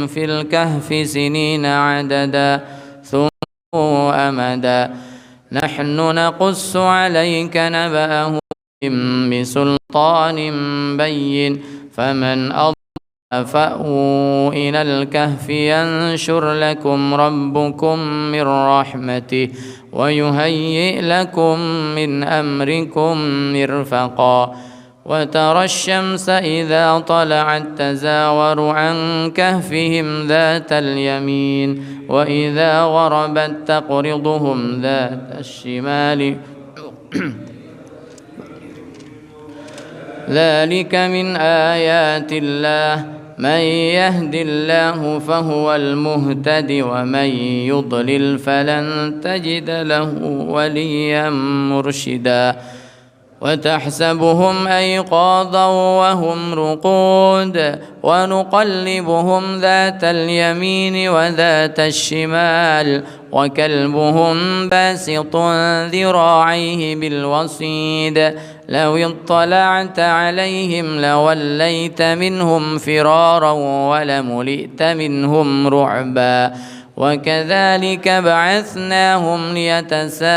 في الكهف سنين عددا ثم أمدا نحن نقص عليك نبأهم بسلطان بين فمن أضل فأووا إلى الكهف ينشر لكم ربكم من رحمته ويهيئ لكم من أمركم مرفقا وترى الشمس إذا طلعت تزاور عن كهفهم ذات اليمين وإذا غربت تقرضهم ذات الشمال ذلك من آيات الله من يهد الله فهو المهتد ومن يضلل فلن تجد له وليا مرشدا وتحسبهم أيقاظا وهم رقود ونقلبهم ذات اليمين وذات الشمال وكلبهم باسط ذراعيه بالوصيد لو اطلعت عليهم لوليت منهم فرارا ولملئت منهم رعبا وكذلك بعثناهم ليتساءلوا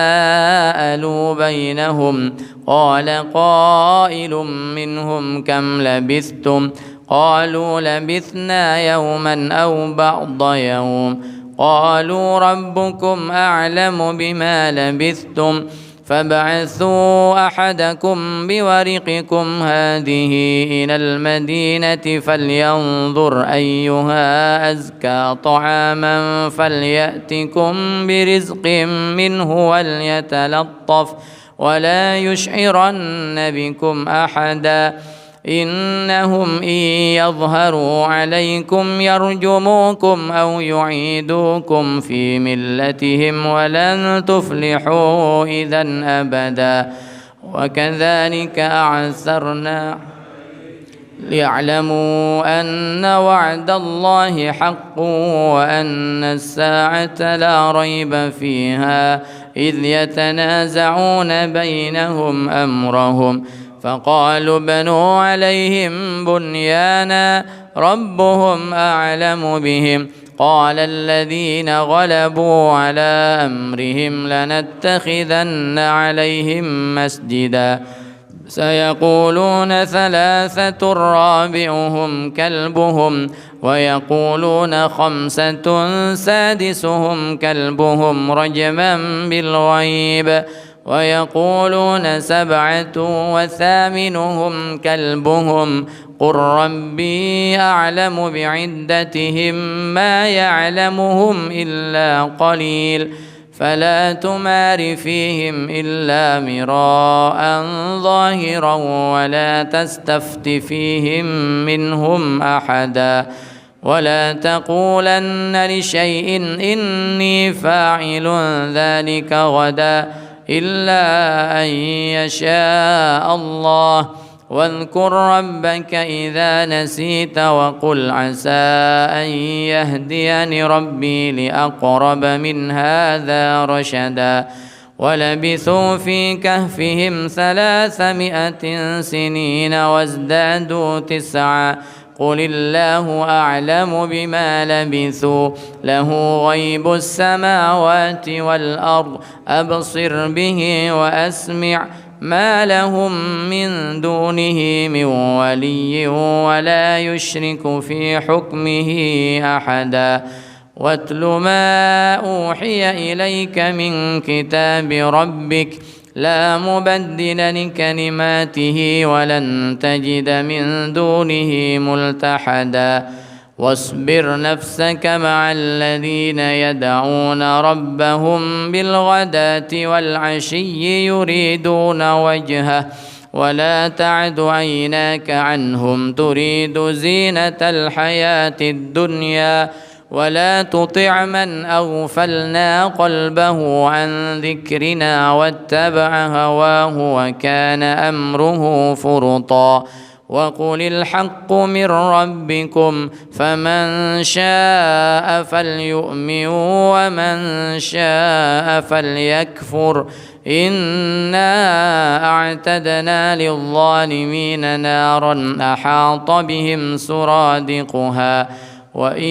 بينهم قال قائل منهم كم لبثتم قالوا لبثنا يوما أو بعض يوم قالوا ربكم أعلم بما لبثتم فابعثوا أحدكم بورقكم هذه إلى المدينة فلينظر أيها أزكى طعاما فليأتكم برزق منه وليتلطف ولا يشعرن بكم أحدا إنهم إن يظهروا عليكم يرجموكم أو يعيدوكم في ملتهم ولن تفلحوا إذا أبدا وكذلك أعثرنا ليعلموا أن وعد الله حق وأن الساعة لا ريب فيها إذ يتنازعون بينهم أمرهم فقالوا بنوا عليهم بنيانا ربهم أعلم بهم قال الذين غلبوا على أمرهم لنتخذن عليهم مسجدا سيقولون ثلاثة رابعهم كلبهم ويقولون خمسة سادسهم كلبهم رجما بالغيب ويقولون سبعة وثامنهم كلبهم قل ربي أعلم بعدتهم ما يعلمهم إلا قليل فلا تمار فيهم إلا مراء ظاهرا ولا تستفت فيهم منهم أحدا ولا تقولن لشيء إني فاعل ذلك غدا إلا أن يشاء الله واذكر ربك إذا نسيت وقل عسى أن يهديني ربي لأقرب من هذا رشدا ولبثوا في كهفهم 300 سنين وازدادوا 9 قل الله أعلم بما لبثوا له غيب السماوات والأرض أبصر به وأسمع ما لهم من دونه من ولي ولا يشرك في حكمه أحدا واتل ما أوحي إليك من كتاب ربك لا مبدل لكلماته ولن تجد من دونه ملتحدا واصبر نفسك مع الذين يدعون ربهم بالغداة والعشي يريدون وجهه ولا تعد عيناك عنهم تريد زينة الحياة الدنيا ولا تطع من أغفلنا قلبه عن ذكرنا واتبع هواه وكان أمره فرطا وقل الحق من ربكم فمن شاء فليؤمن ومن شاء فليكفر إنا أعتدنا للظالمين نارا أحاط بهم سرادقها وإن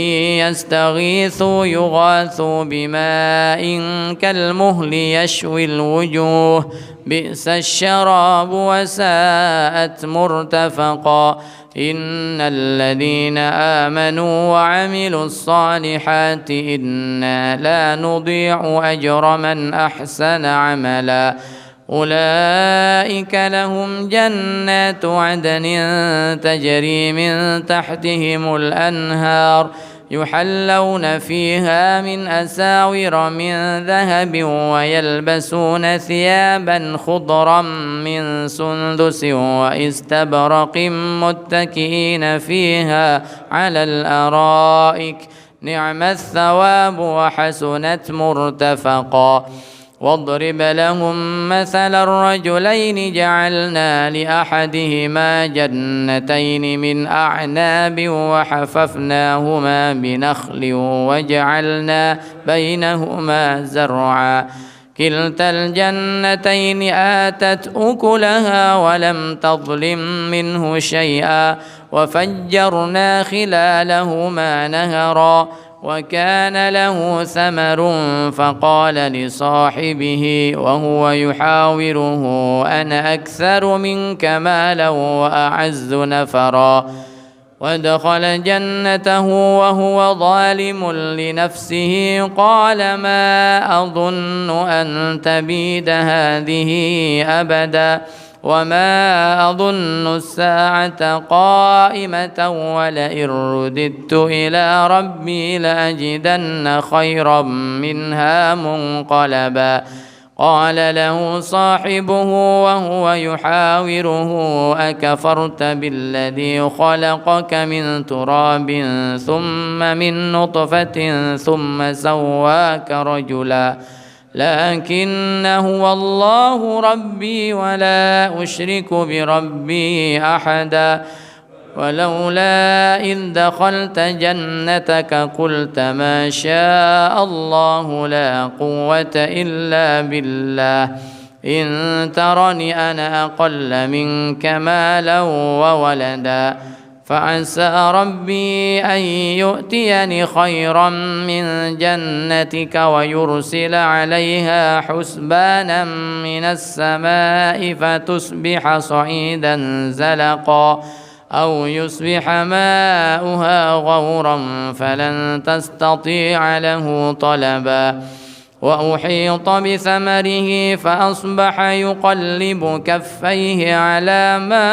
يستغيثوا يغاثوا بماء كالمهل يشوي الوجوه بئس الشراب وساءت مرتفقا إن الذين آمنوا وعملوا الصالحات إنا لا نضيع أجر من أحسن عملا أولئك لهم جنات عدن تجري من تحتهم الأنهار يحلون فيها من أساور من ذهب ويلبسون ثيابا خضرا من سندس واستبرق متكئين فيها على الأرائك نعم الثواب وحسنت مرتفقا واضرب لهم مثل الرجلين جعلنا لأحدهما جنتين من أعناب وحففناهما بنخل وجعلنا بينهما زرعا كلتا الجنتين آتت أكلها ولم تظلم منه شيئا وفجرنا خلالهما نهرا وكان له ثمر فقال لصاحبه وهو يحاوره أنا أكثر منك مالا وأعز نفرا ودخل جنته وهو ظالم لنفسه قال ما أظن أن تبيد هذه أبدا وما أظن الساعة قائمة ولئن رددت إلى ربي لأجدن خيرا منها منقلبا قال له صاحبه وهو يحاوره أكفرت بالذي خلقك من تراب ثم من نطفة ثم سواك رجلا لكن هو الله ربي ولا أشرك بربي أحدا ولولا إذ دخلت جنتك قلت ما شاء الله لا قوة إلا بالله إن ترني أنا أقل منك مالا وولدا فعسى ربي أن يؤتيني خيرا من جنتك ويرسل عليها حسبانا من السماء فتصبح صعيدا زلقا أو يصبح ماؤها غورا فلن تستطيع له طلبا وأحيط بثمره فأصبح يقلب كفيه على ما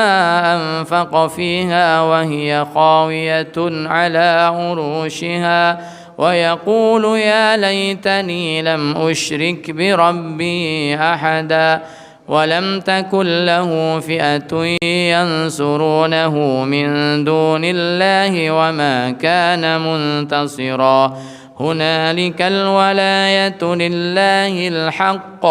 أنفق فيها وهي خاوية على عروشها ويقول يا ليتني لم أشرك بربي أحدا ولم تكن له فئة ينصرونه من دون الله وما كان منتصرا هنالك الولاية لله الحق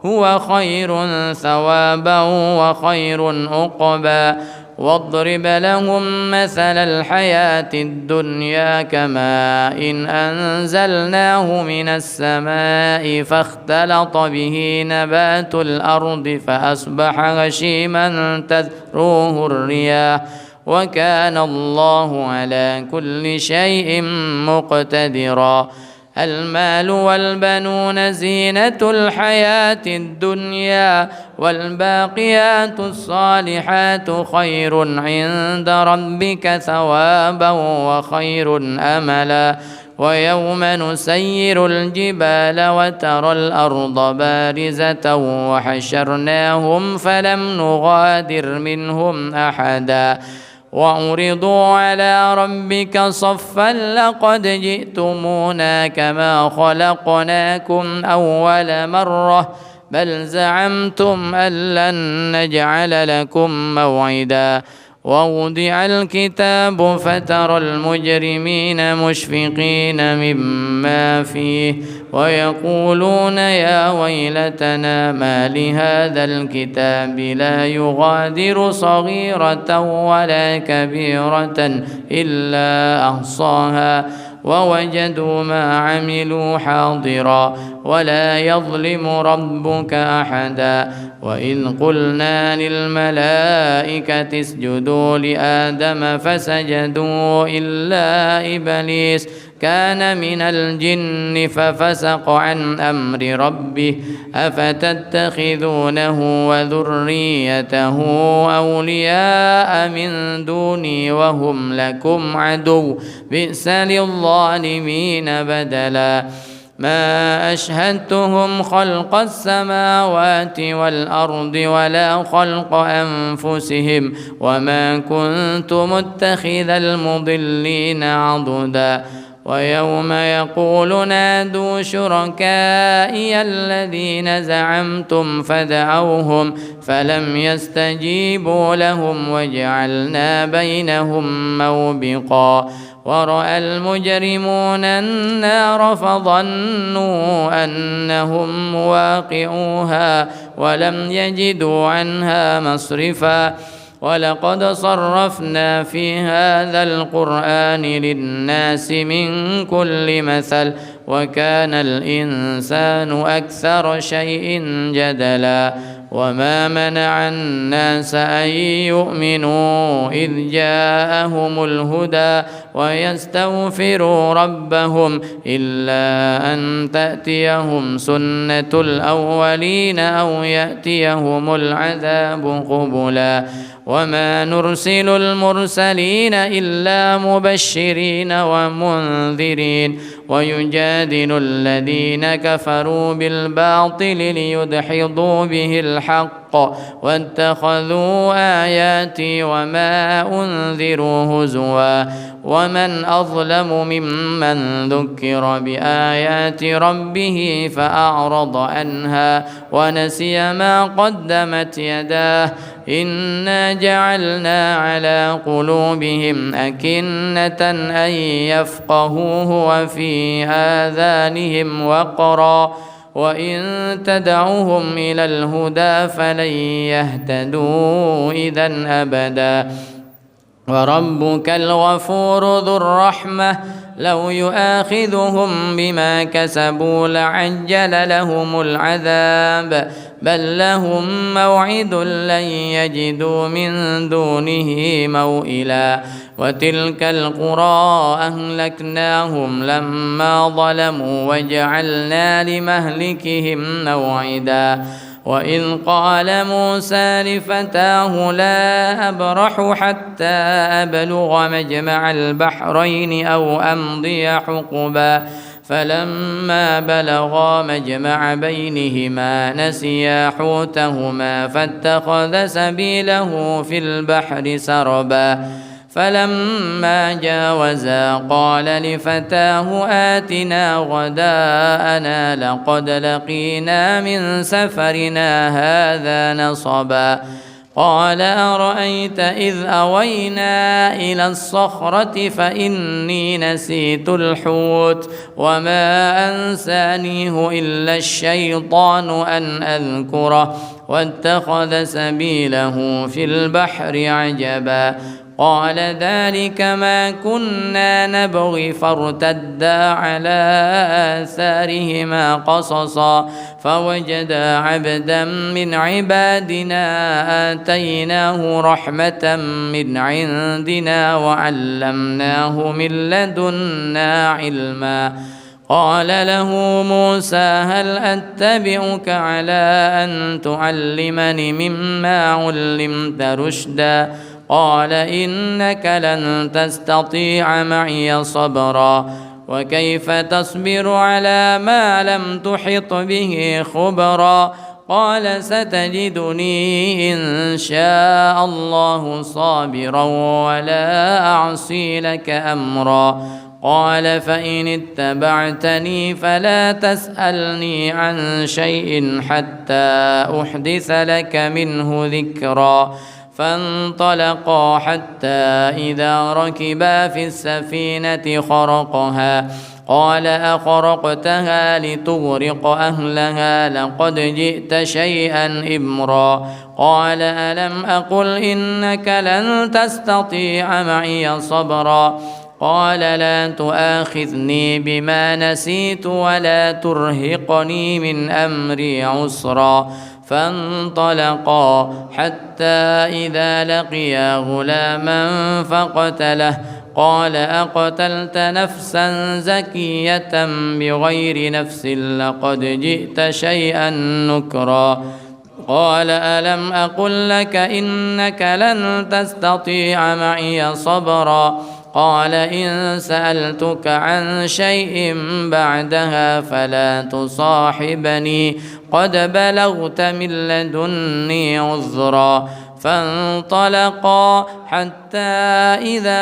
هو خير ثوابا وخير عقبا واضرب لهم مثل الحياة الدنيا كماء إن أنزلناه من السماء فاختلط به نبات الأرض فأصبح هشيما تذروه الرياح وكان الله على كل شيء مقتدرا المال والبنون زينة الحياة الدنيا والباقيات الصالحات خير عند ربك ثوابا وخير أملا ويوم نسير الجبال وترى الأرض بارزة وحشرناهم فلم نغادر منهم أحدا وعرضوا على ربك صفا لقد جئتمونا كما خلقناكم أول مرة بل زعمتم أن لن نجعل لكم موعدا ووضع الكتاب فترى المجرمين مشفقين مما فيه ويقولون يا ويلتنا ما لهذا الكتاب لا يغادر صغيرة ولا كبيرة إلا أحصاها ووجدوا ما عملوا حاضرا ولا يظلم ربك أحدا. وإذ قلنا للملائكة اسجدوا لآدم فسجدوا إلا إبليس كان من الجن ففسق عن أمر ربه أفتتخذونه وذريته أولياء من دوني وهم لكم عدو بئس للظالمين بدلا. ما أشهدتهم خلق السماوات والأرض ولا خلق أنفسهم وما كنت متخذ المضلين عضدا. ويوم يقول نادوا شركائي الذين زعمتم فدعوهم فلم يستجيبوا لهم وجعلنا بينهم موبقا. ورأى المجرمون النار فظنوا أنهم مواقعوها ولم يجدوا عنها مصرفا. ولقد صرفنا في هذا القرآن للناس من كل مثل وكان الإنسان أكثر شيء جدلا. وما منع الناس أن يؤمنوا إذ جاءهم الهدى ويستغفروا ربهم إلا أن تأتيهم سنة الأولين أو يأتيهم العذاب قبلا. وما نرسل المرسلين إلا مبشرين ومنذرين ويجادل الذين كفروا بالباطل ليدحضوا به الحق واتخذوا آياتي وما أنذروا هزوا. ومن أظلم ممن ذكر بآيات ربه فأعرض عنها ونسي ما قدمت يداه إنا جعلنا على قلوبهم أكنة أن يفقهوه وفي آذانهم وقرا وإن تدعوهم إلى الهدى فلن يهتدوا إذا أبدا. وربك الغفور ذو الرحمة لو يؤاخذهم بما كسبوا لعجل لهم العذاب بل لهم موعد لن يجدوا من دونه موئلا. وتلك القرى أهلكناهم لما ظلموا وجعلنا لمهلكهم موعدا. وإذ قال موسى لفتاه لا أبرح حتى أبلغ مجمع البحرين أو أمضي حقبا فلما بلغا مجمع بينهما نسيا حوتهما فاتخذ سبيله في البحر سربا. فلما جاوزا قال لفتاه آتنا غداءنا لقد لقينا من سفرنا هذا نصبا. قال أرأيت إذ أوينا إلى الصخرة فإني نسيت الحوت وما أنسانيه إلا الشيطان أن أذكره واتخذ سبيله في البحر عجبا. قال ذلك ما كنا نبغي فارتدا على آثارهما قصصا فوجدا عبدا من عبادنا آتيناه رحمة من عندنا وعلمناه من لدنا علما. قال له موسى هل أتبعك على أن تعلمني مما علمت رشدا قال إنك لن تستطيع معي صبرا وكيف تصبر على ما لم تحط به خبرا قال ستجدني إن شاء الله صابرا ولا أعصي لك أمرا قال فإن اتبعتني فلا تسألني عن شيء حتى أحدث لك منه ذكرا. فانطلقا حتى إذا ركبا في السفينة خرقها قال أخرقتها لتغرق أهلها لقد جئت شيئا إمرا قال ألم أقل إنك لن تستطيع معي صبرا قال لا تؤاخذني بما نسيت ولا ترهقني من أمري عسرا فانطلقا حتى إذا لقيا غلاما فقتله قال أقتلت نفسا زكية بغير نفس لقد جئت شيئا نكرا قال ألم أقل لك إنك لن تستطيع معي صبرا قال إن سألتك عن شيء بعدها فلا تصاحبني قد بلغت من لدني عذرا فانطلقا حتى إذا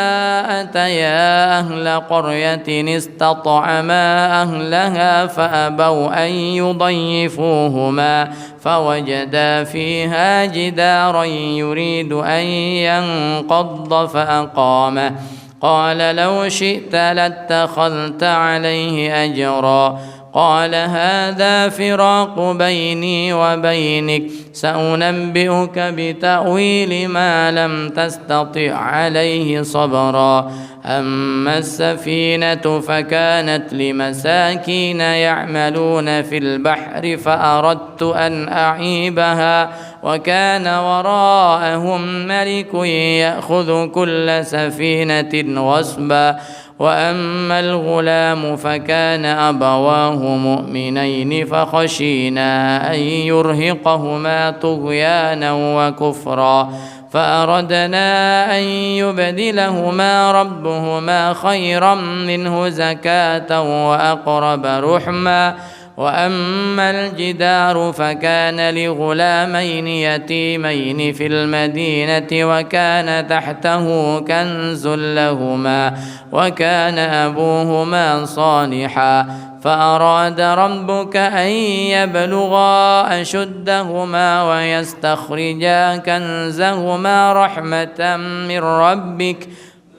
أتيا أهل قرية استطعما أهلها فأبوا أن يضيفوهما فوجدا فيها جدارا يريد أن ينقض فأقامه قال لو شئت لاتخذت عليه أجرا قال هذا فراق بيني وبينك سأنبئك بتأويل ما لم تستطع عليه صبرا أما السفينة فكانت لمساكين يعملون في البحر فأردت أن أعيبها وكان وراءهم ملك يأخذ كل سفينة غصبا وأما الغلام فكان أبواه مؤمنين فخشينا أن يرهقهما طغيانا وكفرا فأردنا أن يبدلهما ربهما خيرا منه زكاة وأقرب رحما وأما الجدار فكان لغلامين يتيمين في المدينة وكان تحته كنز لهما وكان أبوهما صالحا فأراد ربك أن يبلغا أشدهما ويستخرجا كنزهما رحمة من ربك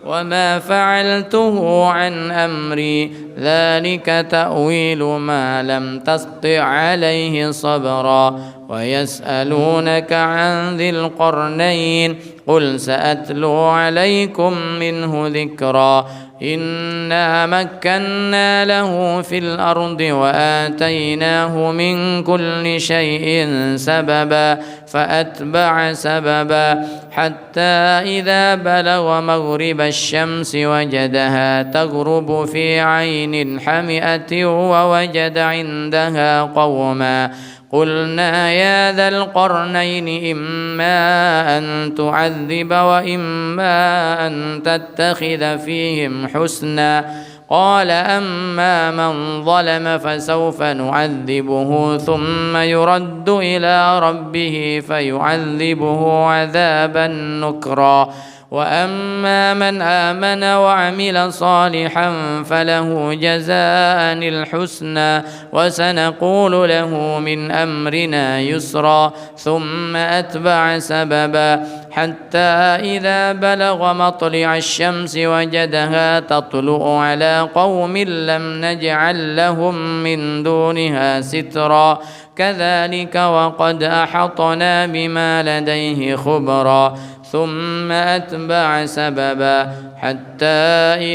وما فعلته عن أمري ذلك تأويل ما لم تسطع عليه صبرا ويسألونك عن ذي القرنين قل سأتلو عليكم منه ذكرا إنا مكنا له في الأرض وآتيناه من كل شيء سببا فأتبع سببا حتى إذا بلغ مغرب الشمس وجدها تغرب في عين حمئة ووجد عندها قوما قلنا يا ذا القرنين إما أن تعذب وإما أن تتخذ فيهم حسنا قال أما من ظلم فسوف نعذبه ثم يرد إلى ربه فيعذبه عذابا نكرا وأما من آمن وعمل صالحا فله جزاء الحسنى وسنقول له من أمرنا يسرا ثم أتبع سببا حتى إذا بلغ مطلع الشمس وجدها تطلع على قوم لم نجعل لهم من دونها سترا كذلك وقد أحطنا بما لديه خبرا ثم أتبع سببا حتى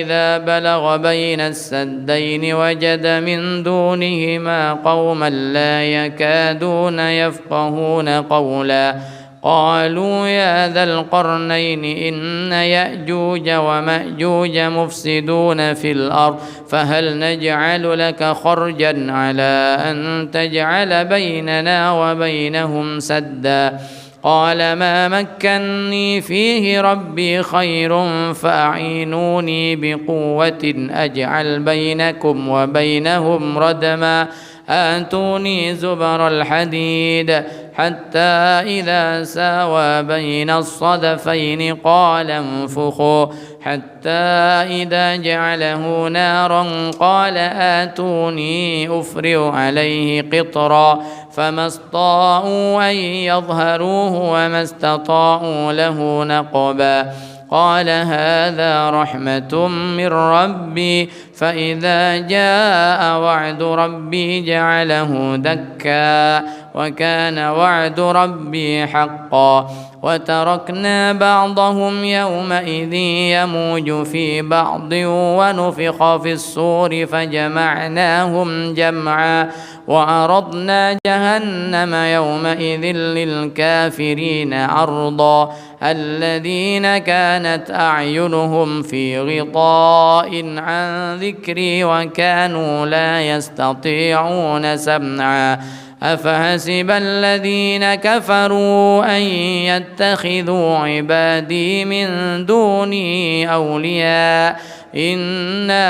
إذا بلغ بين السدين وجد من دونهما قوما لا يكادون يفقهون قولا قالوا يا ذا القرنين إن يأجوج ومأجوج مفسدون في الأرض فهل نجعل لك خرجا على أن تجعل بيننا وبينهم سدا قال ما مكني فيه ربي خير فأعينوني بقوة أجعل بينكم وبينهم ردما آتوني زبر الحديد حتى إذا ساوى بين الصدفين قال انفخوا حتى إذا جعله نارا قال آتوني أفرغ عليه قطرا فما استطاعوا أن يظهروه وما استطاعوا له نقبا قال هذا رحمة من ربي فإذا جاء وعد ربي جعله دكا وكان وعد ربي حقا وتركنا بعضهم يومئذ يموج في بعض ونفخ في الصور فجمعناهم جمعا وعرضنا جهنم يومئذ للكافرين عرضا الذين كانت أعينهم في غطاء عن ذكري وكانوا لا يستطيعون سمعا أفحسب الذين كفروا أن يتخذوا عبادي من دوني أولياء إنا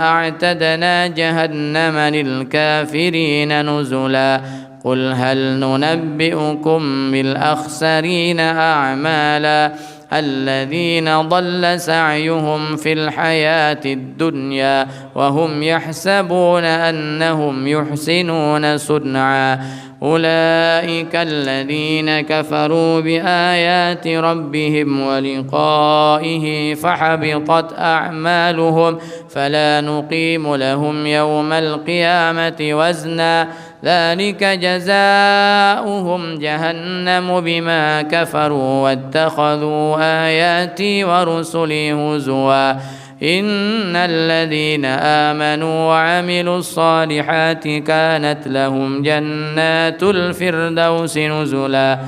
أعتدنا جهنم للكافرين نزلا قل هل ننبئكم بالأخسرين أعمالا الذين ضل سعيهم في الحياة الدنيا وهم يحسبون أنهم يحسنون صنعا أولئك الذين كفروا بآيات ربهم ولقائه فحبطت أعمالهم فلا نقيم لهم يوم القيامة وزنا ذلك جزاؤهم جهنم بما كفروا واتخذوا آياتي ورسلي هزوا إن الذين آمنوا وعملوا الصالحات كانت لهم جنات الفردوس نزلا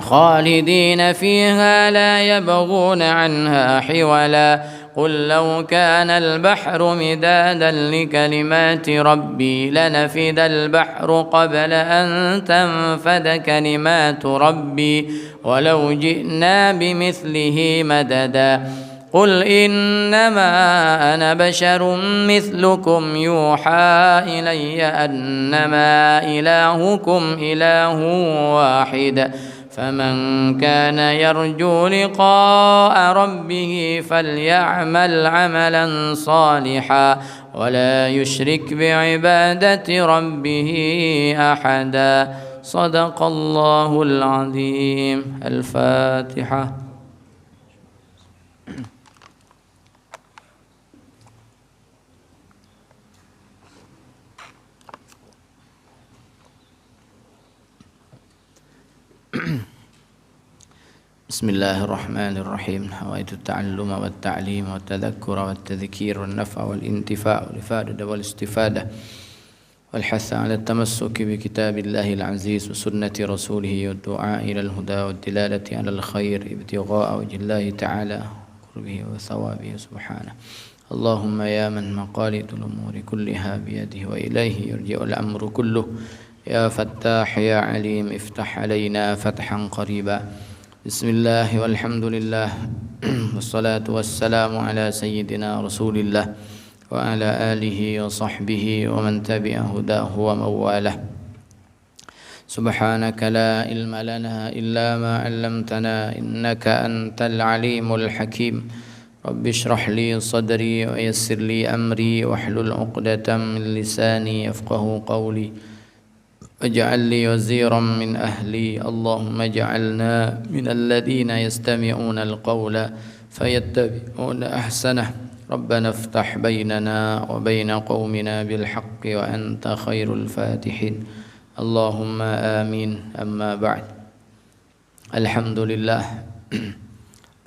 خالدين فيها لا يبغون عنها حولا قل لو كان البحر مدادا لكلمات ربي لنفد البحر قبل أن تنفد كلمات ربي ولو جئنا بمثله مددا قل إنما أنا بشر مثلكم يوحى إلي أنما إلهكم إله واحد فمن كان يرجو لقاء ربه فليعمل عملا صالحا ولا يشرك بعبادة ربه أحدا صدق الله العظيم الفاتحة بسم الله الرحمن الرحيم نويت التعلم والتعليم والتذكر والتذكير والنفع والانتفاع والإفادة والاستفادة والحث على التمسك بكتاب الله العزيز وسنة رسوله والدعاء إلى الهدى والدلالة على الخير ابتغاء وجه الله تعالى قربه وثوابه سبحانه اللهم يا من مقاليد الأمور كلها بيده وإليه يرجع الأمر كله يا فتاح يا عليم افتح علينا فتحا قريبا بسم الله والحمد لله والصلاة والسلام على سيدنا رسول الله وعلى آله وصحبه ومن تبع هداه ومن والاه سبحانك لا علم لنا إلا ما علمتنا إنك أنت العليم الحكيم رب اشرح لي صدري ويسر لي أمري واحلل عقدة من لساني يفقه قولي واجعل لي وزيرا من أهلي اللهم اجعلنا من الذين يستمعون القول فيتبعون أحسنه ربنا افتح بيننا وبين قومنا بالحق وأنت خير الفاتحين اللهم آمين أما بعد Alhamdulillah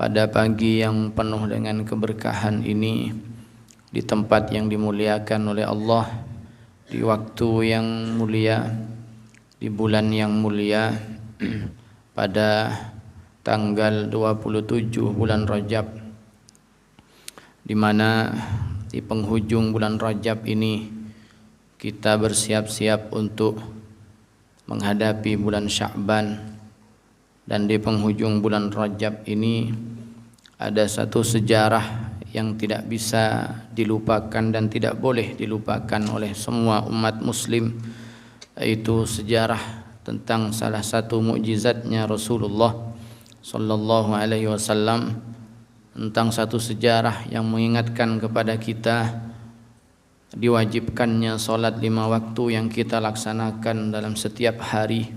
pada pagi yang penuh dengan keberkahan ini di tempat yang dimuliakan oleh Allah di waktu yang mulia di bulan yang mulia pada tanggal 27 bulan Rajab di mana di penghujung bulan Rajab ini kita bersiap-siap untuk menghadapi bulan Sya'ban dan di penghujung bulan Rajab ini ada satu sejarah yang tidak bisa dilupakan dan tidak boleh dilupakan oleh semua umat muslim yaitu sejarah tentang salah satu mukjizatnya Rasulullah sallallahu alaihi wasallam tentang satu sejarah yang mengingatkan kepada kita diwajibkannya salat 5 waktu yang kita laksanakan dalam setiap hari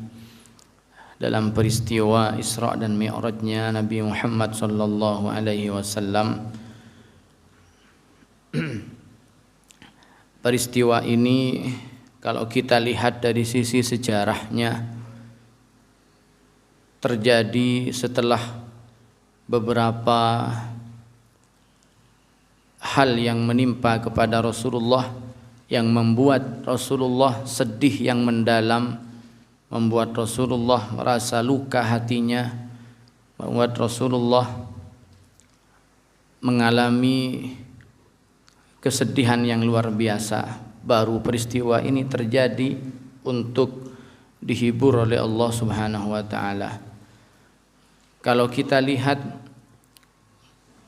dalam peristiwa Isra dan Mi'rajnya Nabi Muhammad sallallahu alaihi wasallam. Peristiwa ini kalau kita lihat dari sisi sejarahnya terjadi setelah beberapa hal yang menimpa kepada Rasulullah yang membuat Rasulullah sedih yang mendalam, membuat Rasulullah merasa luka hatinya, membuat Rasulullah mengalami kesedihan yang luar biasa. Baru peristiwa ini terjadi untuk dihibur oleh Allah Subhanahu wa taala. Kalau kita lihat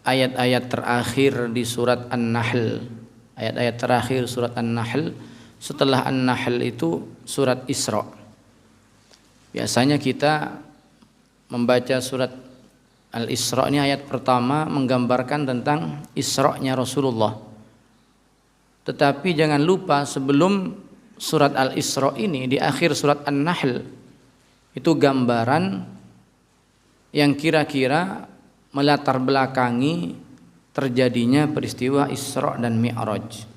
ayat-ayat terakhir di surat An-Nahl, ayat-ayat terakhir surat An-Nahl, setelah An-Nahl itu surat Isra. Biasanya kita membaca surat Al-Isra ini, ayat pertama menggambarkan tentang Isra-nya Rasulullah. Tetapi jangan lupa sebelum surat Al-Isra ini, di akhir surat An-Nahl itu gambaran yang kira-kira melatar belakangi terjadinya peristiwa Isra dan Mi'raj.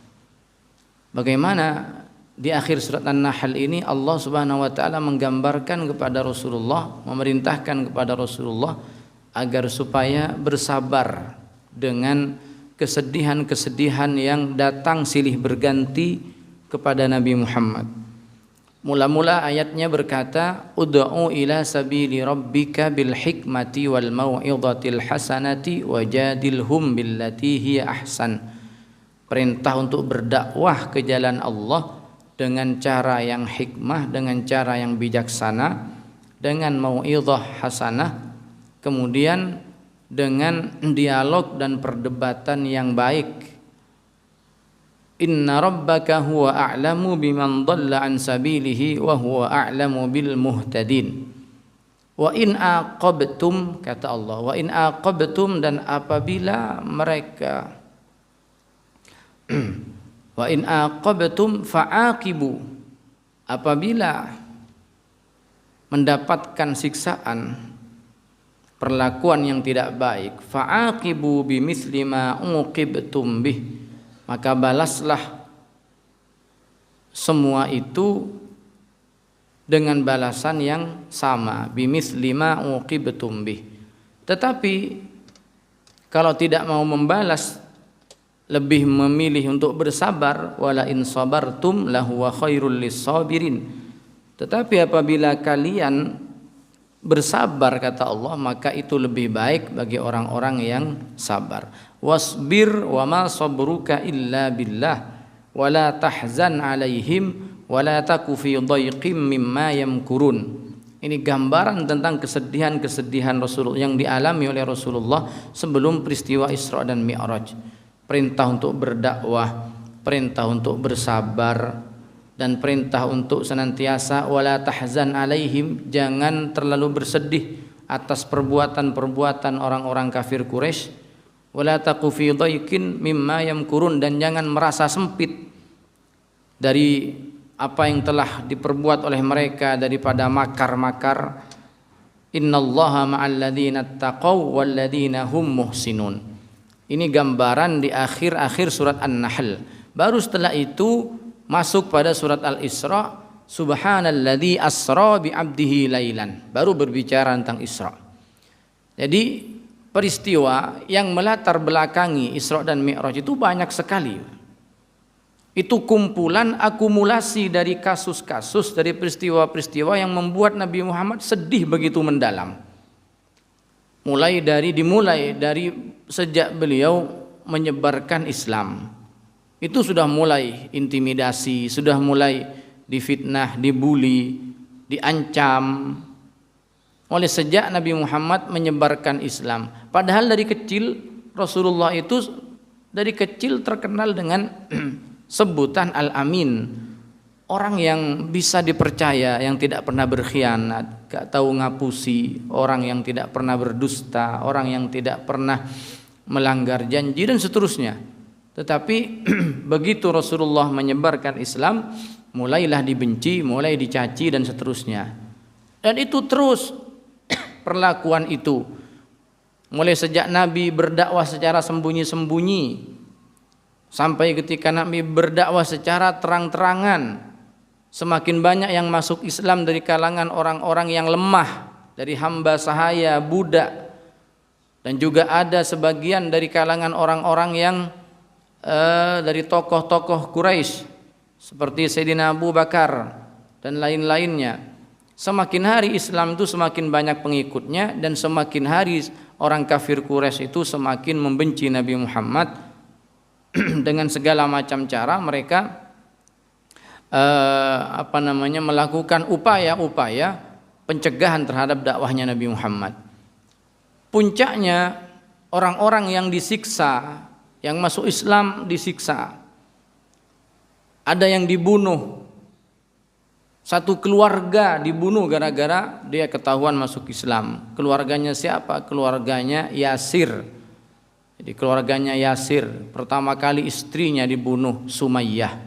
Bagaimana di akhir surat An-Nahl ini Allah Subhanahu wa taala menggambarkan kepada Rasulullah, memerintahkan kepada Rasulullah agar supaya bersabar dengan kesedihan-kesedihan yang datang silih berganti kepada Nabi Muhammad. Mula-mula ayatnya berkata, ud'u ila sabili rabbika bil hikmati wal mau'izatil hasanati wajadilhum billati hiya ahsan. Perintah untuk berdakwah ke jalan Allah dengan cara yang hikmah, dengan cara yang bijaksana, dengan mau'izah hasanah, kemudian dengan dialog dan perdebatan yang baik. Inna rabbaka huwa a'lamu biman dhalla an sabilihi wa huwa a'lamu bil muhtadin. Wa in aqabtum, kata Allah, wa in aqabtum, dan apabila mereka wa in aqabtum fa'aqibu, apabila mendapatkan siksaan, perlakuan yang tidak baik, fa'aqibu bimithli ma uqibtum bih, maka balaslah semua itu dengan balasan yang sama, bimithli ma uqibtum bih. Tetapi kalau tidak mau membalas, lebih memilih untuk bersabar, wala in sabartum lahuwa khairul lis-sabirin. Tetapi apabila kalian bersabar, kata Allah, maka itu lebih baik bagi orang-orang yang sabar. Wasbir wa ma sabruka illa billah wa la tahzan alaihim wa la taku fi dhayqim mimma yamkurun. Ini gambaran tentang kesedihan-kesedihan Rasulullah yang dialami oleh Rasulullah sebelum peristiwa Isra dan Mi'raj. Perintah untuk berdakwah, perintah untuk bersabar, dan perintah untuk senantiasa wala tahzan alaihim, jangan terlalu bersedih atas perbuatan-perbuatan orang-orang kafir Quraisy, wala taqu fi dhayqin mimma yamkurun, dan jangan merasa sempit dari apa yang telah diperbuat oleh mereka daripada makar-makar. Innallaha ma'al ladzina taqaw wal ladzina hum muhsinun. Ini gambaran di akhir-akhir surat An-Nahl. Baru setelah itu masuk pada surat Al-Isra, subhanalladzi asra bi 'abdihi lailan, baru berbicara tentang Isra. Jadi peristiwa yang melatar belakangi Isra dan Mi'raj itu banyak sekali. Itu kumpulan akumulasi dari kasus-kasus, dari peristiwa-peristiwa yang membuat Nabi Muhammad sedih begitu mendalam. Dimulai dari sejak beliau menyebarkan Islam. Itu sudah mulai intimidasi, sudah mulai difitnah, dibuli, diancam oleh sejak Nabi Muhammad menyebarkan Islam. Padahal dari kecil Rasulullah itu dari kecil terkenal dengan sebutan Al-Amin, orang yang bisa dipercaya, yang tidak pernah berkhianat, gak tahu ngapusi, orang yang tidak pernah berdusta, orang yang tidak pernah melanggar janji dan seterusnya. Tetapi begitu Rasulullah menyebarkan Islam, mulailah dibenci, mulai dicaci dan seterusnya. Dan itu terus perlakuan itu. Mulai sejak Nabi berdakwah secara sembunyi-sembunyi sampai ketika Nabi berdakwah secara terang-terangan, semakin banyak yang masuk Islam dari kalangan orang-orang yang lemah, dari hamba sahaya, budak, dan juga ada sebagian dari kalangan orang-orang yang dari tokoh-tokoh Quraisy seperti Sayyidina Abu Bakar dan lain-lainnya. Semakin hari Islam itu semakin banyak pengikutnya, dan semakin hari orang kafir Quraisy itu semakin membenci Nabi Muhammad. Dengan segala macam cara mereka melakukan upaya-upaya pencegahan terhadap dakwahnya Nabi Muhammad. Puncaknya orang-orang yang disiksa, yang masuk Islam disiksa. Ada yang dibunuh. Satu keluarga dibunuh gara-gara dia ketahuan masuk Islam. Keluarganya siapa? Keluarganya Yasir. Jadi keluarganya Yasir, pertama kali istrinya dibunuh, Sumayyah.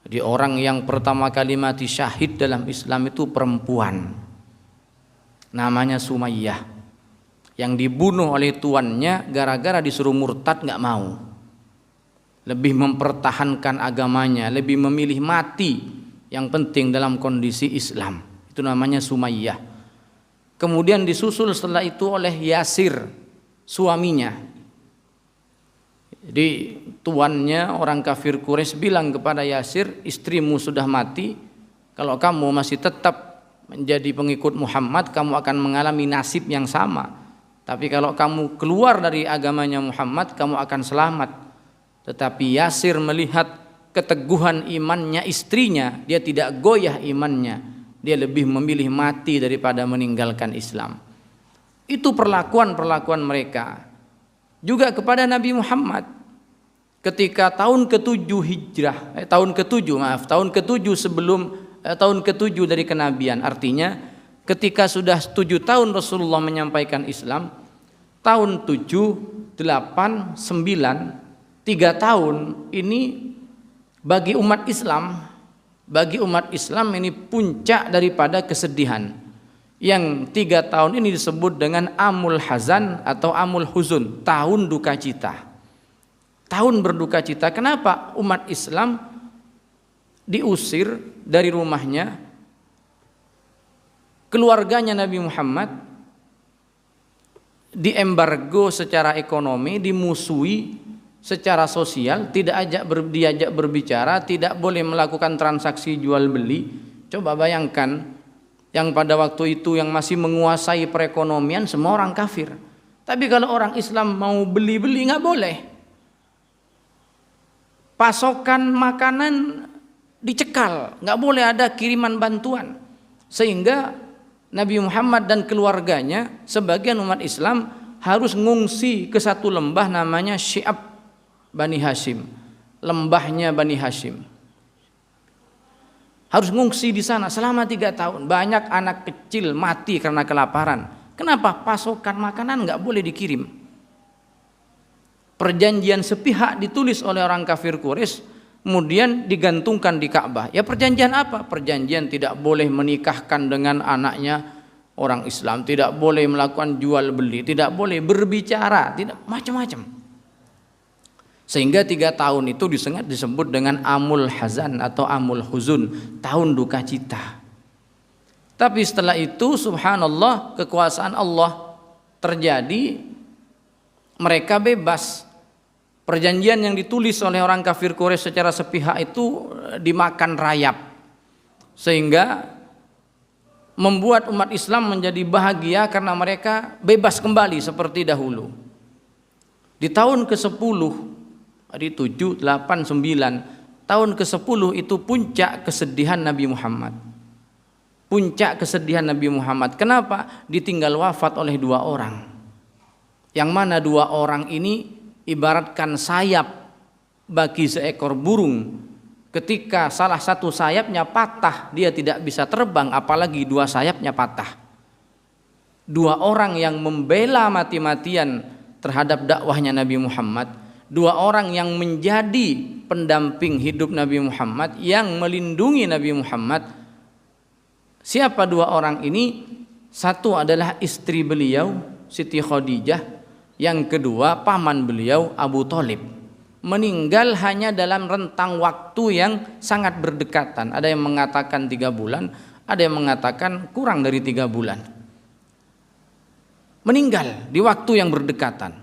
Jadi orang yang pertama kali mati syahid dalam Islam itu perempuan, namanya Sumayyah, yang dibunuh oleh tuannya gara-gara disuruh murtad nggak mau, lebih mempertahankan agamanya, lebih memilih mati yang penting dalam kondisi Islam. Itu namanya Sumayyah. Kemudian disusul setelah itu oleh Yasir, suaminya. Jadi tuannya orang kafir Quraisy bilang kepada Yasir, istrimu sudah mati, kalau kamu masih tetap menjadi pengikut Muhammad kamu akan mengalami nasib yang sama. Tapi kalau kamu keluar dari agamanya Muhammad kamu akan selamat. Tetapi Yasir melihat keteguhan imannya istrinya, dia tidak goyah imannya, dia lebih memilih mati daripada meninggalkan Islam. Itu perlakuan mereka. Juga kepada Nabi Muhammad ketika tahun ke-7 hijrah, tahun ke-7 sebelum tahun ke-7 dari kenabian, artinya ketika sudah 7 tahun Rasulullah menyampaikan Islam, tahun 7, 8, 9, 3 tahun ini bagi umat Islam ini puncak daripada kesedihan. Yang 3 tahun ini disebut dengan Amul Hazan atau Amul Huzun, tahun duka cita. Tahun berduka cita. Kenapa? Umat Islam diusir dari rumahnya, keluarganya Nabi Muhammad diembargo secara ekonomi, dimusuhi secara sosial, diajak berbicara, tidak boleh melakukan transaksi jual beli. Coba bayangkan, yang pada waktu itu yang masih menguasai perekonomian semua orang kafir. Tapi kalau orang Islam mau beli-beli nggak boleh. Pasokan makanan dicekal, nggak boleh ada kiriman bantuan. Sehingga Nabi Muhammad dan keluarganya, sebagian umat Islam harus ngungsi ke satu lembah namanya Syi'ab Bani Hashim, lembahnya Bani Hashim. Harus ngungsi di sana selama 3 tahun. Banyak anak kecil mati karena kelaparan. Kenapa? Pasokan makanan nggak boleh dikirim. Perjanjian sepihak ditulis oleh orang kafir Quraisy, kemudian digantungkan di Ka'bah. Ya perjanjian apa? Perjanjian tidak boleh menikahkan dengan anaknya orang Islam, tidak boleh melakukan jual beli, tidak boleh berbicara, tidak, macam-macam. Sehingga 3 tahun itu disebut dengan Amul Hazan atau Amul Huzun, tahun duka cita. Tapi setelah itu subhanallah, kekuasaan Allah terjadi, mereka bebas. Perjanjian yang ditulis oleh orang kafir Quraisy secara sepihak itu dimakan rayap, sehingga membuat umat Islam menjadi bahagia karena mereka bebas kembali seperti dahulu. Di tahun ke-10, di 7, 8, 9, tahun ke-10 itu puncak kesedihan Nabi Muhammad. Puncak kesedihan Nabi Muhammad. Kenapa? Ditinggal wafat oleh 2 orang. Yang mana 2 orang ini ibaratkan sayap bagi seekor burung. Ketika salah satu sayapnya patah, dia tidak bisa terbang, apalagi 2 sayapnya patah. 2 orang yang membela mati-matian terhadap dakwahnya Nabi Muhammad, 2 orang yang menjadi pendamping hidup Nabi Muhammad, yang melindungi Nabi Muhammad. Siapa 2 orang ini? Satu adalah istri beliau, Siti Khadijah. Yang kedua, paman beliau, Abu Thalib. Meninggal hanya dalam rentang waktu yang sangat berdekatan. Ada yang mengatakan 3 bulan, ada yang mengatakan kurang dari 3 bulan. meninggal di waktu yang berdekatan.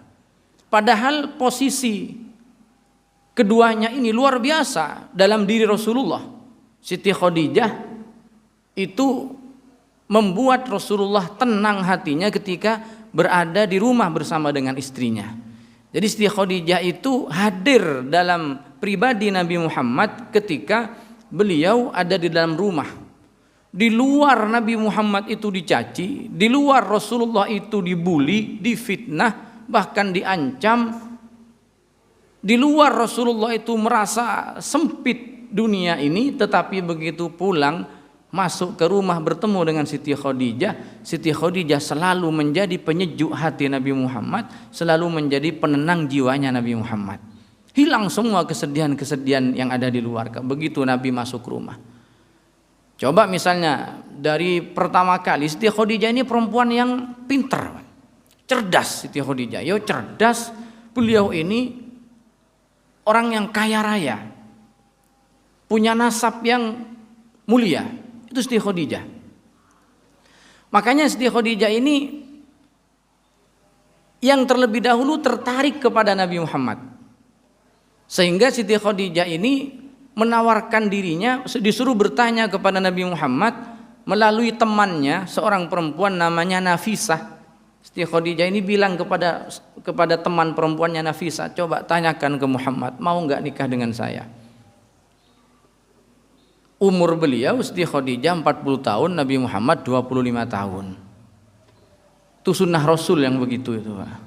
Padahal posisi keduanya ini luar biasa dalam diri Rasulullah. Siti Khadijah itu membuat Rasulullah tenang hatinya ketika berada di rumah bersama dengan istrinya. Jadi Siti Khadijah itu hadir dalam pribadi Nabi Muhammad ketika beliau ada di dalam rumah. Di luar Nabi Muhammad itu dicaci, di luar Rasulullah itu dibuli, difitnah, bahkan diancam. Di luar Rasulullah itu merasa sempit dunia ini, tetapi begitu pulang masuk ke rumah bertemu dengan Siti Khadijah, Siti Khadijah selalu menjadi penyejuk hati Nabi Muhammad, selalu menjadi penenang jiwanya Nabi Muhammad. Hilang semua kesedihan-kesedihan yang ada di luar begitu Nabi masuk rumah. Coba misalnya dari pertama kali, Siti Khadijah ini perempuan yang pintar, cerdas. Siti Khadijah, cerdas. Beliau ini orang yang kaya raya, punya nasab yang mulia. Itu Siti Khadijah. Makanya Siti Khadijah ini yang terlebih dahulu tertarik kepada Nabi Muhammad, sehingga Siti Khadijah ini menawarkan dirinya, disuruh bertanya kepada Nabi Muhammad melalui temannya, seorang perempuan namanya Nafisah. Siti Khadijah ini bilang kepada teman perempuannya Nafisah, coba tanyakan ke Muhammad, mau enggak nikah dengan saya? Umur beliau Siti Khadijah 40 tahun, Nabi Muhammad 25 tahun. Itu sunnah Rasul yang begitu itu, Pak.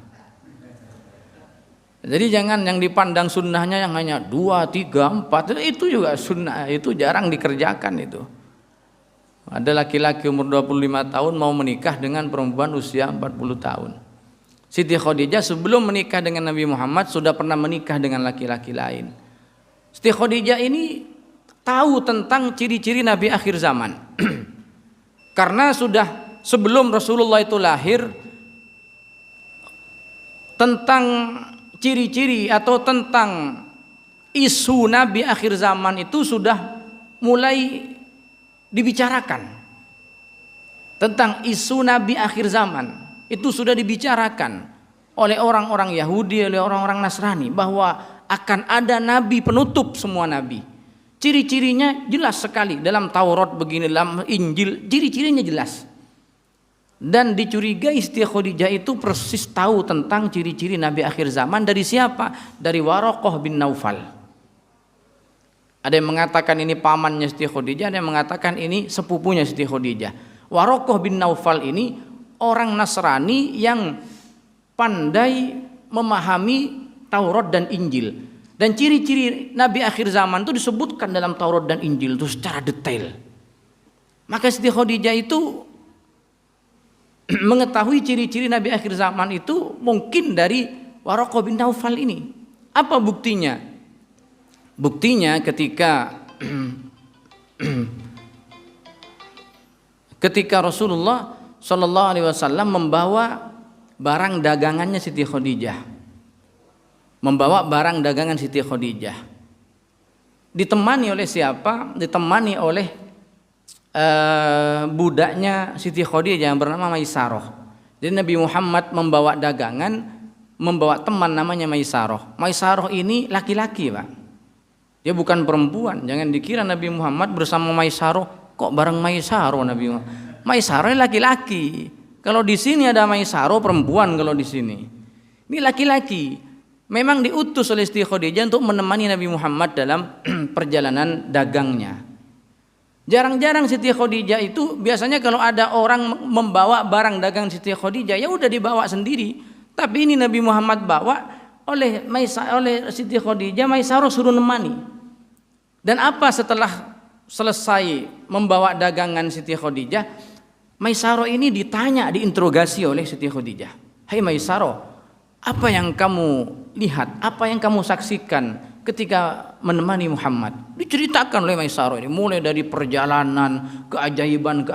Jadi jangan yang dipandang sunnahnya yang hanya 2, 3, 4, itu juga sunnah, itu jarang dikerjakan itu. Ada laki-laki umur 25 tahun mau menikah dengan perempuan usia 40 tahun. Siti Khadijah sebelum menikah dengan Nabi Muhammad sudah pernah menikah dengan laki-laki lain. Siti Khadijah ini tahu tentang ciri-ciri Nabi akhir zaman. Karena sudah sebelum Rasulullah itu lahir, tentang ciri-ciri atau tentang isu Nabi akhir zaman itu sudah mulai dibicarakan. Tentang isu Nabi akhir zaman itu sudah dibicarakan oleh orang-orang Yahudi, oleh orang-orang Nasrani, bahwa akan ada nabi penutup semua nabi. Ciri-cirinya jelas sekali dalam Taurat begini, dalam Injil ciri-cirinya jelas. Dan dicurigai Siti Khadijah itu persis tahu tentang ciri-ciri Nabi akhir zaman dari siapa? Dari Waraqah bin Naufal. Ada yang mengatakan ini pamannya Siti Khadijah, ada yang mengatakan ini sepupunya Siti Khadijah. Waraqah bin Naufal ini orang Nasrani yang pandai memahami Taurat dan Injil. Dan ciri-ciri Nabi akhir zaman itu disebutkan dalam Taurat dan Injil itu secara detail. Maka Siti Khadijah itu mengetahui ciri-ciri Nabi akhir zaman itu mungkin dari Waraqah bin Naufal ini. Apa buktinya? Buktinya ketika Rasulullah Shallallahu Alaihi Wasallam membawa barang dagangannya Siti Khadijah, membawa barang dagangan Siti Khadijah, ditemani oleh siapa? Ditemani oleh budaknya Siti Khadijah yang bernama Maisarah. Jadi Nabi Muhammad membawa dagangan, membawa teman namanya Maisarah. Maisarah ini laki-laki, Pak. Dia bukan perempuan. Jangan dikira Nabi Muhammad bersama Maisarah kok bareng Maisarah Nabi Muhammad. Maisarah laki-laki. Kalau di sini ada Maisarah perempuan, kalau di sini. Ini laki-laki. Memang diutus oleh Siti Khadijah untuk menemani Nabi Muhammad dalam perjalanan dagangnya. Jarang-jarang Siti Khadijah itu biasanya kalau ada orang membawa barang dagang Siti Khadijah ya udah dibawa sendiri. Tapi ini Nabi Muhammad bawa oleh Siti Khadijah, Maisarah suruh nemani. Dan apa setelah selesai membawa dagangan Siti Khadijah, Maisarah ini ditanya, diinterogasi oleh Siti Khadijah. Hai Maisarah, apa yang kamu lihat, apa yang kamu saksikan ketika menemani Muhammad? Diceritakan oleh Maisarah ini mulai dari perjalanan, keajaiban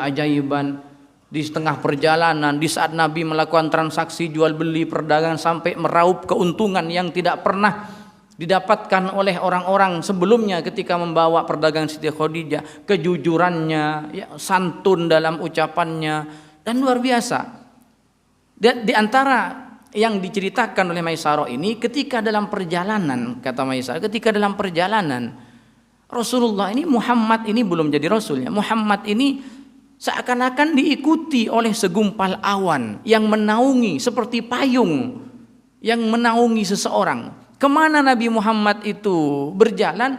di setengah perjalanan, di saat Nabi melakukan transaksi jual beli perdagangan sampai meraup keuntungan yang tidak pernah didapatkan oleh orang-orang sebelumnya ketika membawa perdagangan Siti Khadijah, kejujurannya, ya, santun dalam ucapannya, dan luar biasa. Dan di antara yang diceritakan oleh Maisarah ini, ketika dalam perjalanan, kata Maisarah, ketika dalam perjalanan Rasulullah ini, Muhammad ini belum jadi Rasul ya, Muhammad ini seakan-akan diikuti oleh segumpal awan yang menaungi seperti payung yang menaungi seseorang. Kemana Nabi Muhammad itu berjalan,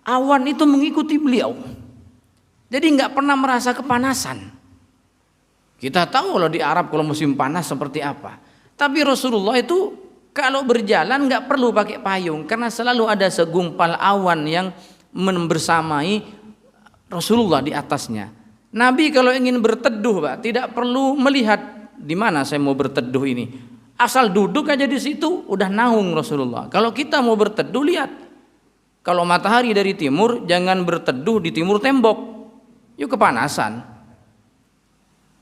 awan itu mengikuti beliau. Jadi nggak pernah merasa kepanasan. Kita tahu kalau di Arab kalau musim panas seperti apa. Tapi Rasulullah itu kalau berjalan nggak perlu pakai payung karena selalu ada segumpal awan yang bersamai Rasulullah di atasnya. Nabi kalau ingin berteduh, Pak, tidak perlu melihat di mana saya mau berteduh ini. Asal duduk aja di situ udah naung Rasulullah. Kalau kita mau berteduh, lihat. Kalau matahari dari timur, jangan berteduh di timur tembok. Yuk kepanasan.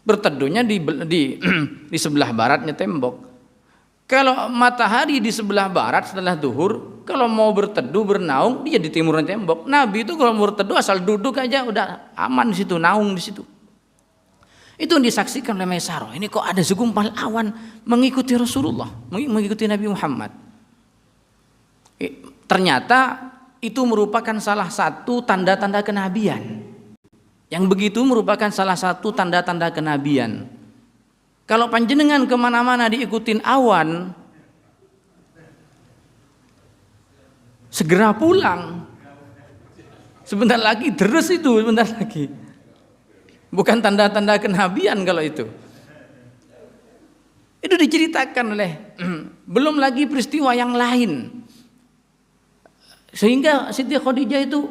Berteduhnya di sebelah baratnya tembok. Kalau matahari di sebelah barat setelah zuhur, kalau mau berteduh bernaung dia di timurnya tembok. Nabi itu kalau mau berteduh asal duduk aja udah aman di situ, naung di situ. Itu yang disaksikan oleh Maisarah. Ini kok ada segumpal awan mengikuti Rasulullah, mengikuti Nabi Muhammad. Ternyata itu merupakan salah satu tanda-tanda kenabian. Yang begitu merupakan salah satu tanda-tanda kenabian. Kalau panjenengan kemana-mana diikutin awan, segera pulang. Sebentar lagi deres itu, sebentar lagi. Bukan tanda-tanda kenabian kalau itu. Itu diceritakan oleh belum lagi peristiwa yang lain. Sehingga Siti Khadijah itu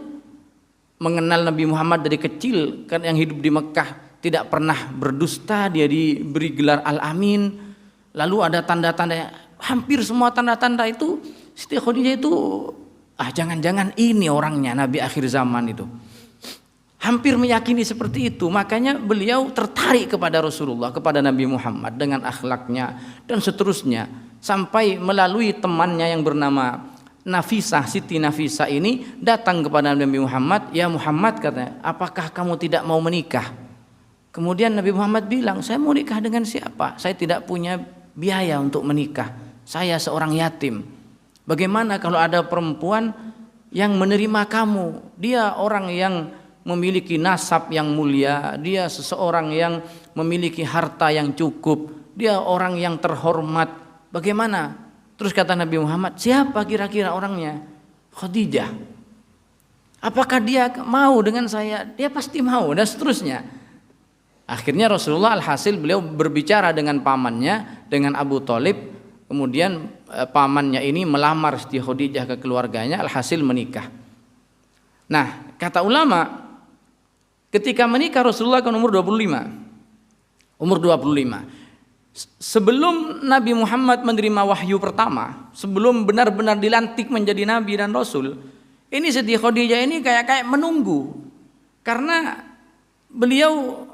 mengenal Nabi Muhammad dari kecil, kan yang hidup di Mekah. Tidak pernah berdusta, dia diberi gelar Al-Amin. Lalu ada tanda-tanda, hampir semua tanda-tanda itu Siti Khadijah itu jangan-jangan ini orangnya Nabi akhir zaman itu. Hampir meyakini seperti itu. Makanya beliau tertarik kepada Rasulullah, kepada Nabi Muhammad dengan akhlaknya dan seterusnya. Sampai melalui temannya yang bernama Nafisah, Siti Nafisah ini datang kepada Nabi Muhammad. Ya Muhammad, katanya, apakah kamu tidak mau menikah? Kemudian Nabi Muhammad bilang, saya mau nikah dengan siapa? Saya tidak punya biaya untuk menikah. Saya seorang yatim. Bagaimana kalau ada perempuan yang menerima kamu? Dia orang yang memiliki nasab yang mulia. Dia seseorang yang memiliki harta yang cukup. Dia orang yang terhormat. Bagaimana? Terus kata Nabi Muhammad, siapa kira-kira orangnya? Khadijah. Apakah dia mau dengan saya? Dia pasti mau, dan seterusnya. Akhirnya Rasulullah alhasil beliau berbicara dengan pamannya, dengan Abu Thalib. Kemudian pamannya ini melamar Siti Khadijah ke keluarganya, alhasil menikah. Nah, kata ulama, ketika menikah Rasulullah kan umur 25. Umur 25. Sebelum Nabi Muhammad menerima wahyu pertama, sebelum benar-benar dilantik menjadi nabi dan rasul, ini Siti Khadijah ini kayak menunggu. Karena beliau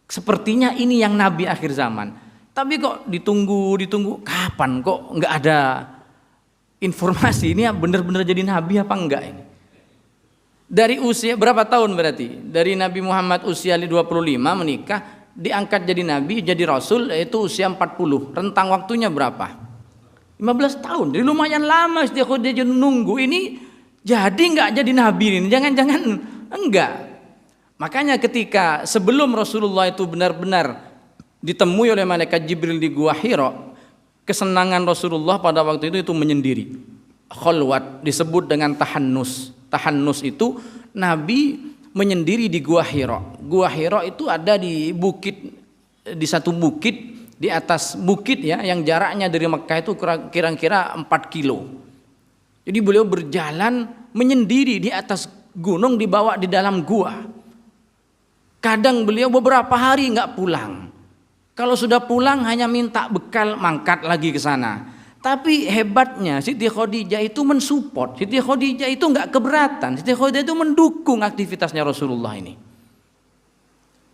sepertinya ini yang nabi akhir zaman. Tapi kok ditunggu, kapan kok nggak ada informasi ini benar-benar jadi nabi apa enggak ini? Dari usia berapa tahun berarti? Dari Nabi Muhammad usia 25 menikah, diangkat jadi nabi, jadi rasul yaitu usia 40. Rentang waktunya berapa? 15 tahun. Jadi lumayan lama dia nunggu ini jadi nggak jadi nabi ini? Jangan-jangan enggak. Makanya ketika sebelum Rasulullah itu benar-benar ditemui oleh malaikat Jibril di Gua Hira, kesenangan Rasulullah pada waktu itu menyendiri. Khalwat disebut dengan tahannus. Tahannus itu Nabi menyendiri di Gua Hira. Gua Hira itu ada di bukit, di satu bukit, di atas bukit ya, yang jaraknya dari Mekah itu kira-kira 4 kilo. Jadi beliau berjalan menyendiri di atas gunung, dibawa di dalam gua. Kadang beliau beberapa hari nggak pulang. Kalau sudah pulang hanya minta bekal mangkat lagi ke sana. Tapi hebatnya Siti Khadijah itu mensupport. Siti Khadijah itu nggak keberatan. Siti Khadijah itu mendukung aktivitasnya Rasulullah ini.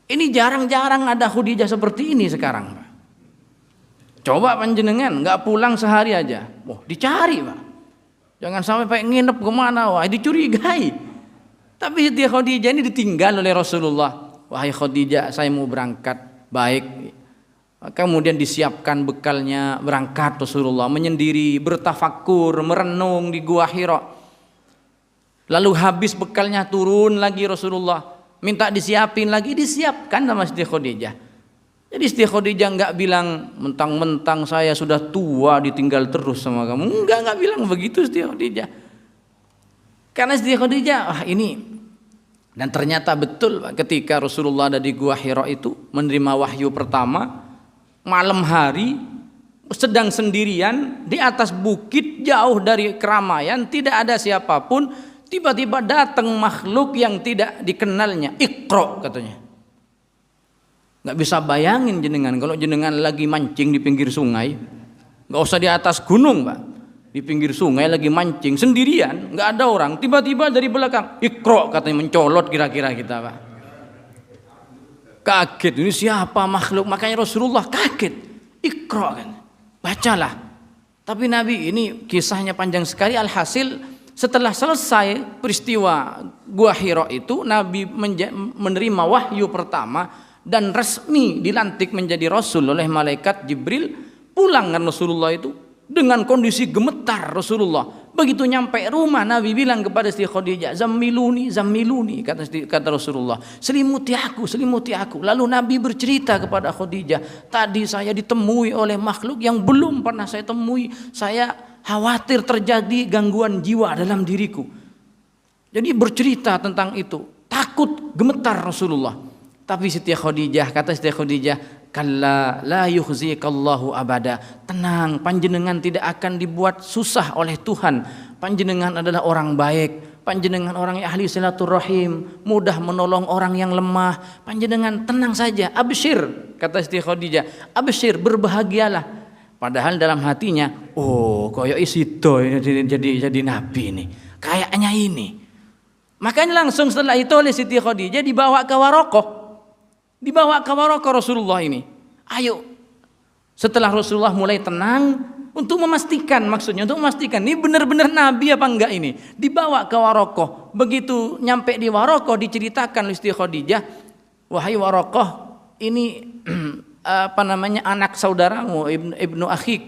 Ini jarang-jarang ada Khadijah seperti ini sekarang. Coba panjenengan nggak pulang sehari aja, wah dicari Pak. Jangan sampai pengen nginep kemana, wah dicurigai. Tapi Siti Khadijah ini ditinggal oleh Rasulullah. Wahai Khadijah, saya mau berangkat. Baik, Kemudian disiapkan bekalnya berangkat Rasulullah, menyendiri, bertafakur, merenung di Gua Hira. Lalu habis bekalnya turun lagi Rasulullah, minta disiapin lagi, disiapkan sama Siti Khadijah. Jadi Siti Khadijah nggak bilang mentang-mentang saya sudah tua ditinggal terus sama kamu, nggak bilang begitu Siti Khadijah. Karena Siti Khadijah, ini. Dan ternyata betul ketika Rasulullah ada di Gua Hira itu menerima wahyu pertama, malam hari sedang sendirian di atas bukit jauh dari keramaian, tidak ada siapapun, tiba-tiba datang makhluk yang tidak dikenalnya. Iqra katanya. Nggak bisa bayangin jenengan kalau jenengan lagi mancing di pinggir sungai, nggak usah di atas gunung Pak, di pinggir sungai lagi mancing sendirian, nggak ada orang, tiba-tiba dari belakang Iqra katanya, mencolot kira-kira kita Pak. Kaget, ini siapa makhluk, makanya Rasulullah kaget. Iqra kan, bacalah. Tapi Nabi ini kisahnya panjang sekali. Alhasil setelah selesai peristiwa Gua Hira itu, Nabi menerima wahyu pertama dan resmi dilantik menjadi Rasul oleh malaikat Jibril. Pulang kan Rasulullah itu dengan kondisi gemetar Rasulullah. Begitu nyampe rumah, Nabi bilang kepada Siti Khadijah, "Zammiluni, zammiluni," kata Rasulullah, "Selimuti aku, selimuti aku." Lalu Nabi bercerita kepada Khadijah, "Tadi saya ditemui oleh makhluk yang belum pernah saya temui. Saya khawatir terjadi gangguan jiwa dalam diriku." Jadi bercerita tentang itu, takut, gemetar Rasulullah. Tapi Siti Khadijah, kata Siti Khadijah, "Kalla la yukhzikallahu abada." Tenang, panjenengan tidak akan dibuat susah oleh Tuhan. Panjenengan adalah orang baik, panjenengan orang yang ahli silaturahim, mudah menolong orang yang lemah. Panjenengan tenang saja, absyir, kata Siti Khadijah, absyir, berbahagialah. Padahal dalam hatinya, oh koyo isido ini jadi nabi nih, kayaknya ini. Makanya langsung setelah itu oleh Siti Khadijah dibawa ke Warokoh. Dibawa ke Warokoh Rasulullah ini. Ayo. Setelah Rasulullah mulai tenang, untuk memastikan, maksudnya untuk memastikan ini benar-benar Nabi apa enggak ini. Dibawa ke Warokoh. Begitu nyampe di Warokoh diceritakan oleh Siti Khadijah, "Wahai Warokoh, ini apa namanya, anak saudaramu, ibnu akhik,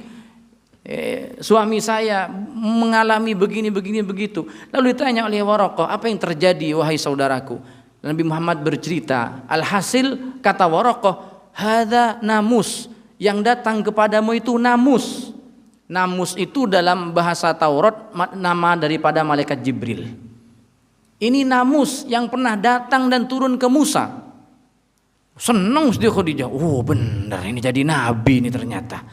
suami saya mengalami begini begitu." Lalu ditanya oleh Warokoh, "Apa yang terjadi wahai saudaraku?" Nabi Muhammad bercerita, alhasil kata Warokoh, "Hadza namus," yang datang kepadamu itu namus. Namus itu dalam bahasa Taurat nama daripada malaikat Jibril. Ini namus yang pernah datang dan turun ke Musa. Senang Siti Khadijah, oh benar ini jadi nabi ini ternyata.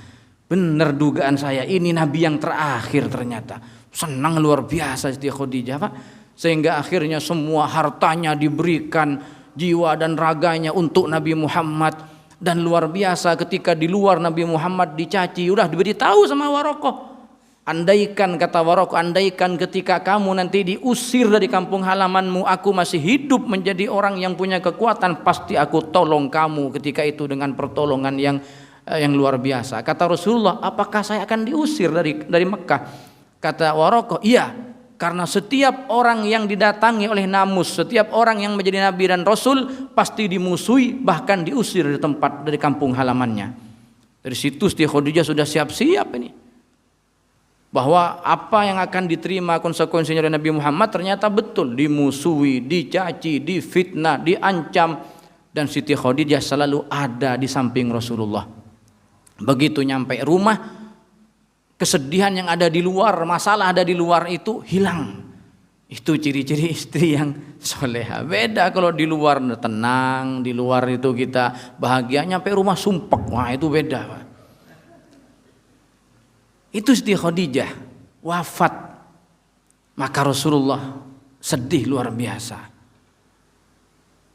Benar dugaan saya, ini nabi yang terakhir ternyata. Senang luar biasa Siti Khadijah Pak. Sehingga akhirnya semua hartanya diberikan, jiwa dan raganya untuk Nabi Muhammad. Dan luar biasa ketika di luar Nabi Muhammad dicaci, udah diberitahu sama Warokoh, andaikan, kata Warokoh, andaikan ketika kamu nanti diusir dari kampung halamanmu, aku masih hidup menjadi orang yang punya kekuatan, pasti aku tolong kamu ketika itu dengan pertolongan yang luar biasa. Kata Rasulullah, apakah saya akan diusir dari Mekah? Kata Warokoh, iya. Karena setiap orang yang didatangi oleh namus, setiap orang yang menjadi nabi dan rasul pasti dimusuhi, bahkan diusir dari tempat, dari kampung halamannya. Dari situ Siti Khadijah sudah siap-siap ini, bahwa apa yang akan diterima konsekuensinya oleh Nabi Muhammad ternyata betul, dimusuhi, dicaci, difitnah, diancam, dan Siti Khadijah selalu ada di samping Rasulullah. Begitu nyampe rumah, kesedihan yang ada di luar, masalah ada di luar itu hilang. Itu ciri-ciri istri yang soleha. Beda kalau di luar tenang, di luar itu kita bahagia, nyampe rumah sumpek, wah itu beda. Itu Siti Khadijah wafat, maka Rasulullah sedih luar biasa.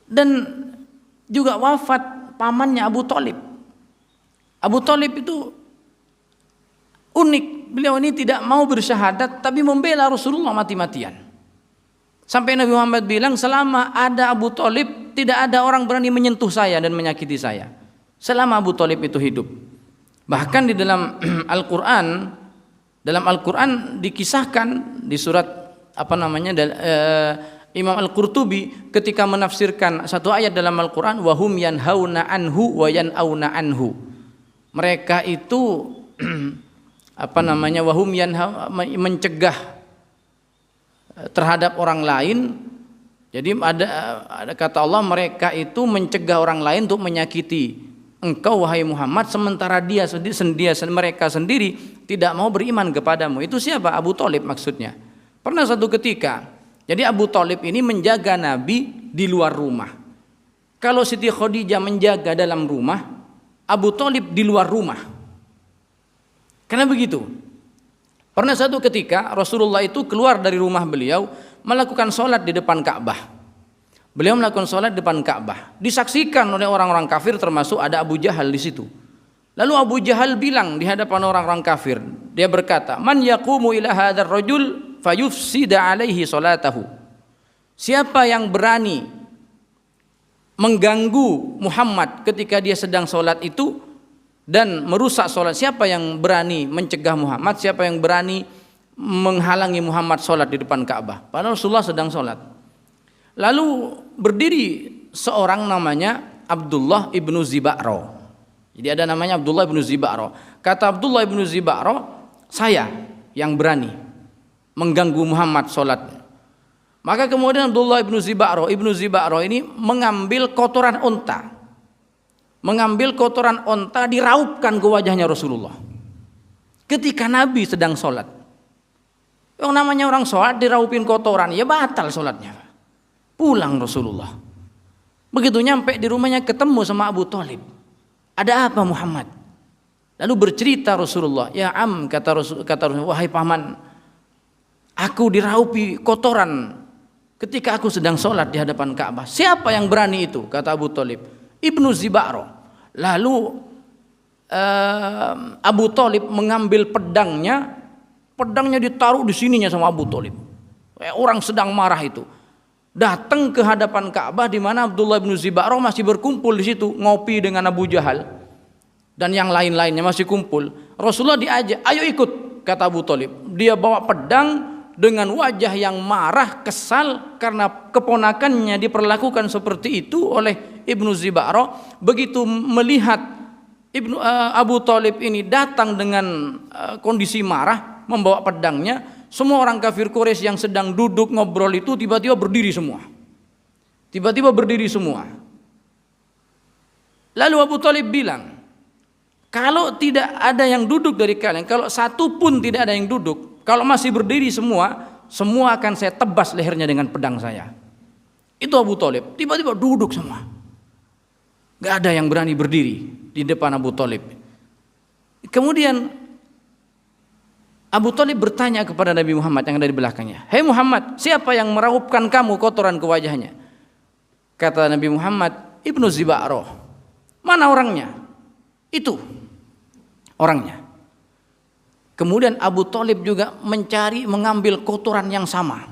Dan juga wafat pamannya Abu Thalib. Abu Thalib itu unik, beliau ini tidak mau bersyahadat tapi membela Rasulullah mati-matian. Sampai Nabi Muhammad bilang, selama ada Abu Thalib tidak ada orang berani menyentuh saya dan menyakiti saya, selama Abu Thalib itu hidup. Bahkan di dalam Al-Quran dikisahkan di surat Imam Al-Qurtubi ketika menafsirkan satu ayat dalam Al-Quran, wahum yanhauna anhu wa yanauna anhu. Mereka itu wahum mencegah terhadap orang lain. Jadi ada kata Allah, mereka itu mencegah orang lain untuk menyakiti engkau wahai Muhammad, sementara mereka sendiri tidak mau beriman kepadamu. Itu siapa? Abu Thalib maksudnya. Pernah satu ketika, jadi Abu Thalib ini menjaga Nabi di luar rumah. Kalau Siti Khadijah menjaga dalam rumah, Abu Thalib di luar rumah. Karena begitu. Pernah satu ketika Rasulullah itu keluar dari rumah beliau melakukan sholat di depan Ka'bah. Beliau melakukan sholat di depan Ka'bah. Disaksikan oleh orang-orang kafir, termasuk ada Abu Jahal di situ. Lalu Abu Jahal bilang di hadapan orang-orang kafir, dia berkata, "Man yaqumu ila hadzal rajul fayufsida alaihi salatahu." Siapa yang berani mengganggu Muhammad ketika dia sedang sholat itu dan merusak sholat? Siapa yang berani mencegah Muhammad? Siapa yang berani menghalangi Muhammad sholat di depan Ka'bah? Padahal Rasulullah sedang sholat. Lalu berdiri seorang namanya Abdullah ibnu Ziba'ro. Jadi ada namanya Abdullah ibnu Ziba'ro. Kata Abdullah ibnu Ziba'ro, saya yang berani mengganggu Muhammad sholat. Maka kemudian Abdullah ibnu Ziba'ro ini mengambil kotoran unta. Mengambil kotoran unta, diraupkan ke wajahnya Rasulullah ketika Nabi sedang sholat. Yang namanya orang sholat diraupin kotoran, ya batal sholatnya. Pulang Rasulullah. Begitu nyampe di rumahnya ketemu sama Abu Thalib. Ada apa Muhammad? Lalu bercerita Rasulullah, ya am, kata Rasulullah, wahai paman, aku diraupi kotoran ketika aku sedang sholat di hadapan Ka'bah. Siapa yang berani itu? Kata Abu Thalib, Ibnu Ziba'ro. Lalu Abu Thalib mengambil pedangnya ditaruh di sininya sama Abu Thalib. Orang sedang marah itu datang ke hadapan Ka'bah, di mana Abdullah bin Ziba'ro masih berkumpul di situ ngopi dengan Abu Jahal dan yang lain-lainnya masih kumpul. Rasulullah diajak, ayo ikut, kata Abu Thalib. Dia bawa pedang dengan wajah yang marah, kesal karena keponakannya diperlakukan seperti itu oleh Ibnu Ziba'ro. Begitu melihat Abu Thalib ini datang dengan kondisi marah, membawa pedangnya, semua orang kafir Quraisy yang sedang duduk ngobrol itu tiba-tiba berdiri semua. Lalu Abu Thalib bilang, kalau tidak ada yang duduk dari kalian, kalau satu pun tidak ada yang duduk, kalau masih berdiri semua akan saya tebas lehernya dengan pedang saya. Itu Abu Thalib. Tiba-tiba duduk semua. Gak ada yang berani berdiri di depan Abu Thalib. Kemudian Abu Thalib bertanya kepada Nabi Muhammad yang ada di belakangnya, "Hei Muhammad, siapa yang meraupkan kamu kotoran ke wajahnya?" Kata Nabi Muhammad, Ibnu Ziba'ro. Mana orangnya? Itu orangnya. Kemudian Abu Thalib juga mengambil kotoran yang sama.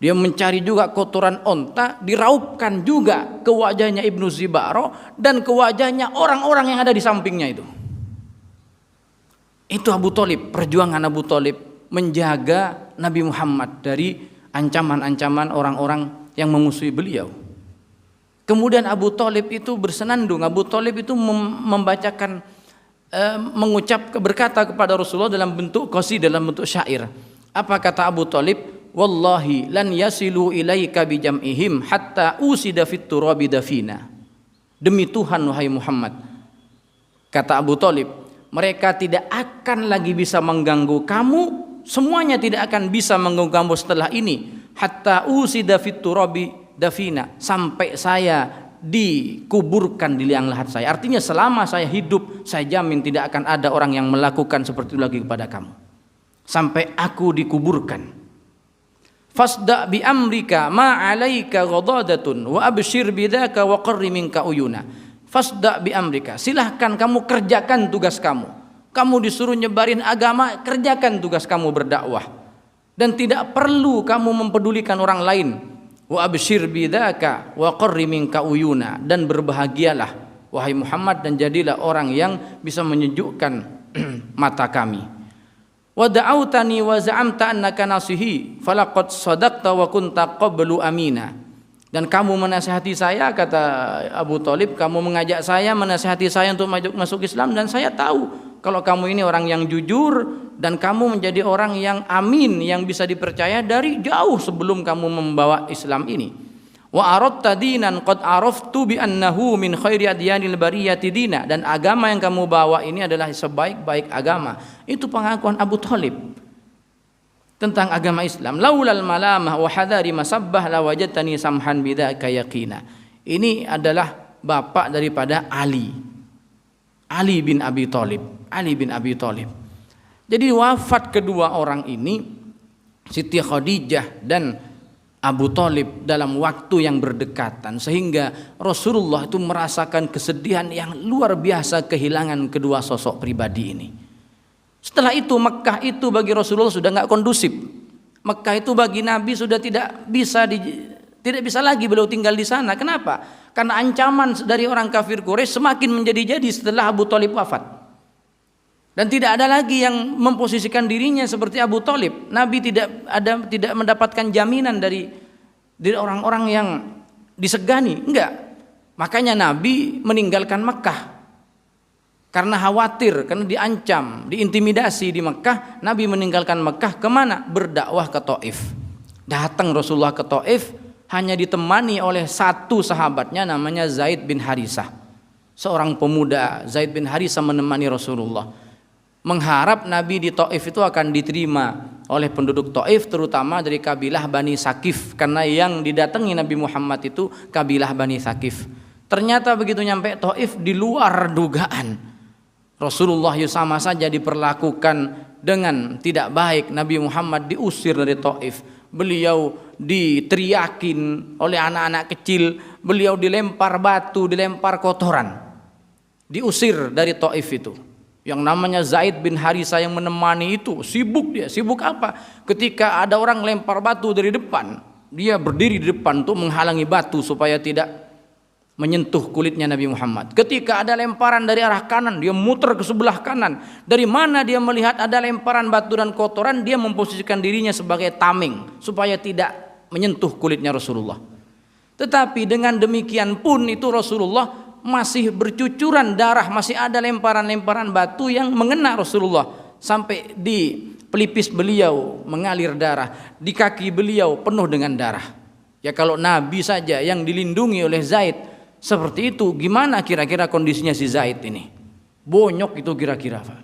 Dia mencari juga kotoran onta, diraupkan juga ke wajahnya Ibnu Ziba'ro dan ke wajahnya orang-orang yang ada di sampingnya itu. Itu Abu Thalib, perjuangan Abu Thalib menjaga Nabi Muhammad dari ancaman-ancaman orang-orang yang memusuhi beliau. Kemudian Abu Thalib itu bersenandung. Abu Thalib itu membacakan, berkata kepada Rasulullah dalam bentuk qasidah, dalam bentuk syair. Apa kata Abu Thalib? Wallahi lan yasilu ilaika bijam'ihim hatta usida fit turabi dafina. Demi Tuhan wahai Muhammad, kata Abu Thalib, mereka tidak akan lagi bisa mengganggu kamu, semuanya tidak akan bisa mengganggu kamu setelah ini, hatta usida fit turabi dafina, sampai saya dikuburkan di liang lahat saya. Artinya selama saya hidup, saya jamin tidak akan ada orang yang melakukan seperti itu lagi kepada kamu sampai aku dikuburkan. Fasda bi amrika ma 'alaika ghadadatun wa abshir bidzaka wa qarri minka uyuna. Fasda bi amrika, silahkan kamu kerjakan tugas kamu. Kamu disuruh nyebarin agama, kerjakan tugas kamu berdakwah. Dan tidak perlu kamu mempedulikan orang lain. Wa abshir bidzaka wa qarri minka uyuna, dan berbahagialah wahai Muhammad dan jadilah orang yang bisa menyejukkan mata kami. Wa da'autani wa za'amta annaka nasihi falaqad sadaqta wa kunta qablu amina. Dan kamu menasihati saya, kata Abu Thalib, kamu mengajak saya, menasihati saya untuk masuk Islam, dan saya tahu kalau kamu ini orang yang jujur dan kamu menjadi orang yang amin, yang bisa dipercaya dari jauh sebelum kamu membawa Islam ini. Wa aradta dinan qad araftu bi annahu min khairi adyanil bariyati dina, dan agama yang kamu bawa ini adalah sebaik-baik agama. Itu pengakuan Abu Thalib tentang agama Islam. Laulal malamah wa hadari masabbah la wajadtani samhan bidzaka yaqina. Ini adalah bapak daripada Ali bin Abi Thalib. Ali bin Abi Thalib. Jadi wafat kedua orang ini, Siti Khadijah dan Abu Thalib, dalam waktu yang berdekatan, sehingga Rasulullah itu merasakan kesedihan yang luar biasa kehilangan kedua sosok pribadi ini. Setelah itu Mekah itu bagi Rasulullah sudah nggak kondusif. Mekah itu bagi Nabi sudah tidak bisa lagi beliau tinggal di sana. Kenapa? Karena ancaman dari orang kafir Quraisy semakin menjadi-jadi setelah Abu Thalib wafat. Dan tidak ada lagi yang memposisikan dirinya seperti Abu Thalib. Nabi tidak mendapatkan jaminan dari orang-orang yang disegani, enggak. Makanya Nabi meninggalkan Mekah. Karena khawatir, karena diancam, diintimidasi di Mekah, Nabi meninggalkan Mekah kemana? Berdakwah ke Taif. Datang Rasulullah ke Taif hanya ditemani oleh satu sahabatnya namanya Zaid bin Harisah. Seorang pemuda, Zaid bin Harisah menemani Rasulullah. Mengharap Nabi di Taif itu akan diterima oleh penduduk Taif, terutama dari kabilah Bani Sakif, karena yang didatangi Nabi Muhammad itu kabilah Bani Sakif. Ternyata begitu nyampe Taif, di luar dugaan. Rasulullah sama saja diperlakukan dengan tidak baik. Nabi Muhammad diusir dari Taif. Beliau diteriakin oleh anak-anak kecil. Beliau dilempar batu, dilempar kotoran. Diusir dari Taif itu. Yang namanya Zaid bin Harisah yang menemani itu sibuk dia. Sibuk apa? Ketika ada orang lempar batu dari depan, dia berdiri di depan untuk menghalangi batu supaya tidak menyentuh kulitnya Nabi Muhammad. Ketika ada lemparan dari arah kanan, dia muter ke sebelah kanan. Dari mana dia melihat ada lemparan batu dan kotoran, dia memposisikan dirinya sebagai tameng supaya tidak menyentuh kulitnya Rasulullah. Tetapi dengan demikian pun itu Rasulullah masih bercucuran darah, masih ada lemparan-lemparan batu yang mengena Rasulullah sampai di pelipis beliau mengalir darah, di kaki beliau penuh dengan darah. Ya kalau Nabi saja yang dilindungi oleh Zaid seperti itu, gimana kira-kira kondisinya si Zaid ini? Bonyok itu kira-kira, Pak.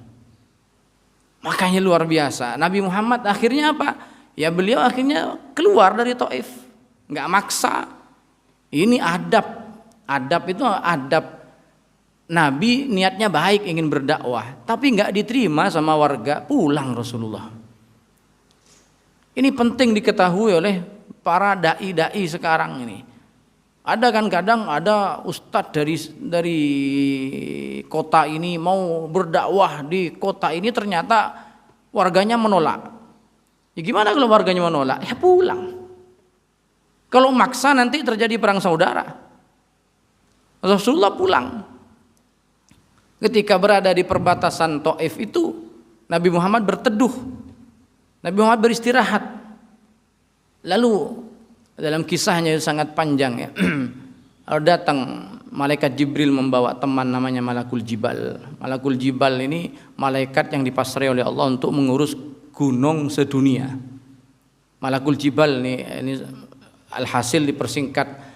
Makanya luar biasa. Nabi Muhammad akhirnya apa? Ya beliau akhirnya keluar dari Taif, nggak maksa. Ini adab. Adab itu adab. Nabi niatnya baik, ingin berdakwah, tapi nggak diterima sama warga, pulang Rasulullah. Ini penting diketahui oleh para dai-dai sekarang ini. Ada kan kadang ada ustadz dari kota ini mau berdakwah di kota ini, ternyata warganya menolak. Ya gimana kalau warganya menolak? Ya pulang. Kalau maksa nanti terjadi perang saudara. Rasulullah pulang. Ketika berada di perbatasan Taif itu, Nabi Muhammad berteduh. Nabi Muhammad beristirahat. Lalu dalam kisahnya sangat panjang ya. Datang malaikat Jibril membawa teman namanya Malakul Jibal. Malakul Jibal ini malaikat yang dipasrai oleh Allah untuk mengurus gunung sedunia. Malakul Jibal ini alhasil dipersingkat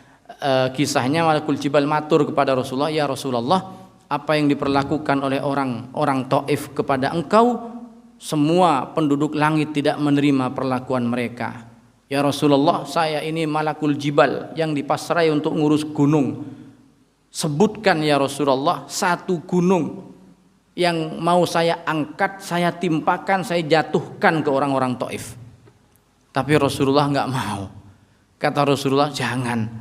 kisahnya, Malakul Jibal matur kepada Rasulullah, ya Rasulullah, apa yang diperlakukan oleh orang Taif kepada engkau, semua penduduk langit tidak menerima perlakuan mereka. Ya Rasulullah, saya ini Malakul Jibal yang dipasrai untuk ngurus gunung. Sebutkan ya Rasulullah satu gunung yang mau saya angkat, saya timpakan, saya jatuhkan ke orang-orang Taif. Tapi Rasulullah nggak mau. Kata Rasulullah, jangan.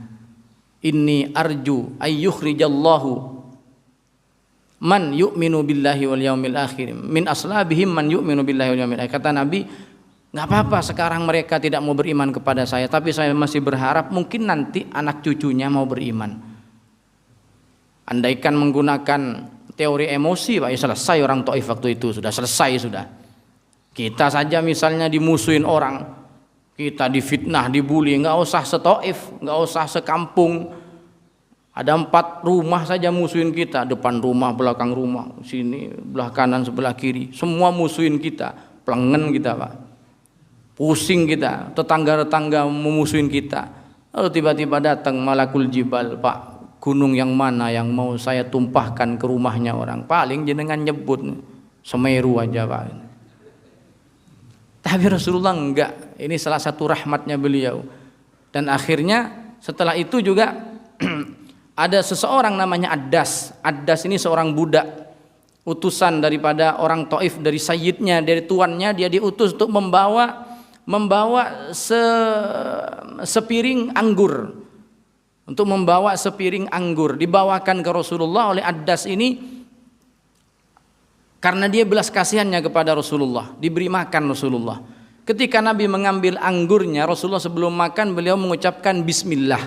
Inni arju ayyukhrijallahu man yu'minu billahi wal yaumil akhir min aslabihim man yu'minu billahi wal yaumil akhir. Kata Nabi, nggak apa-apa sekarang mereka tidak mau beriman kepada saya, tapi saya masih berharap mungkin nanti anak cucunya mau beriman. Andaikan menggunakan teori emosi, Pak, ya selesai orang Taif waktu itu, sudah selesai sudah. Kita saja misalnya dimusuhin orang, Kita difitnah, dibully, nggak usah setaif, nggak usah sekampung. Ada 4 rumah saja musuhin kita, depan rumah, belakang rumah, sini, belah kanan, sebelah kiri, semua musuhin kita, pelengen kita Pak, pusing kita, tetangga-tetangga memusuhin kita. Lalu tiba-tiba datang malakul jibal, Pak, gunung yang mana yang mau saya tumpahkan ke rumahnya orang? Paling jenengan nyebut Semeru aja Pak. Tapi Rasulullah enggak, ini salah satu rahmatnya beliau. Dan akhirnya setelah itu juga ada seseorang namanya Addas. Addas ini seorang budak, utusan daripada orang Taif, dari sayyidnya, dari tuannya. Dia diutus untuk membawa sepiring anggur. Untuk membawa sepiring anggur dibawakan ke Rasulullah oleh Addas ini. Karena dia belas kasihannya kepada Rasulullah, diberi makan Rasulullah. Ketika Nabi mengambil anggurnya, Rasulullah sebelum makan beliau mengucapkan bismillah.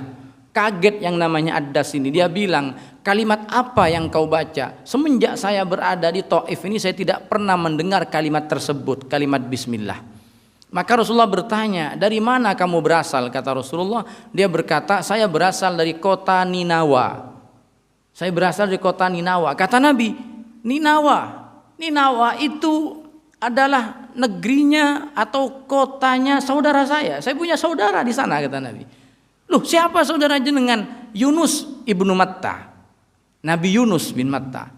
Kaget yang namanya Addas ini. Dia bilang, kalimat apa yang kau baca? Semenjak saya berada di Taif ini saya tidak pernah mendengar kalimat tersebut, kalimat bismillah. Maka Rasulullah bertanya, dari mana kamu berasal? Kata Rasulullah, dia berkata, saya berasal dari kota Ninawa. Saya berasal dari kota Ninawa. Kata Nabi, Ninawa itu adalah negerinya atau kotanya saudara saya. Saya punya saudara di sana, kata Nabi. Loh, siapa saudara jenengan? Yunus ibnu Matta. Nabi Yunus bin Matta.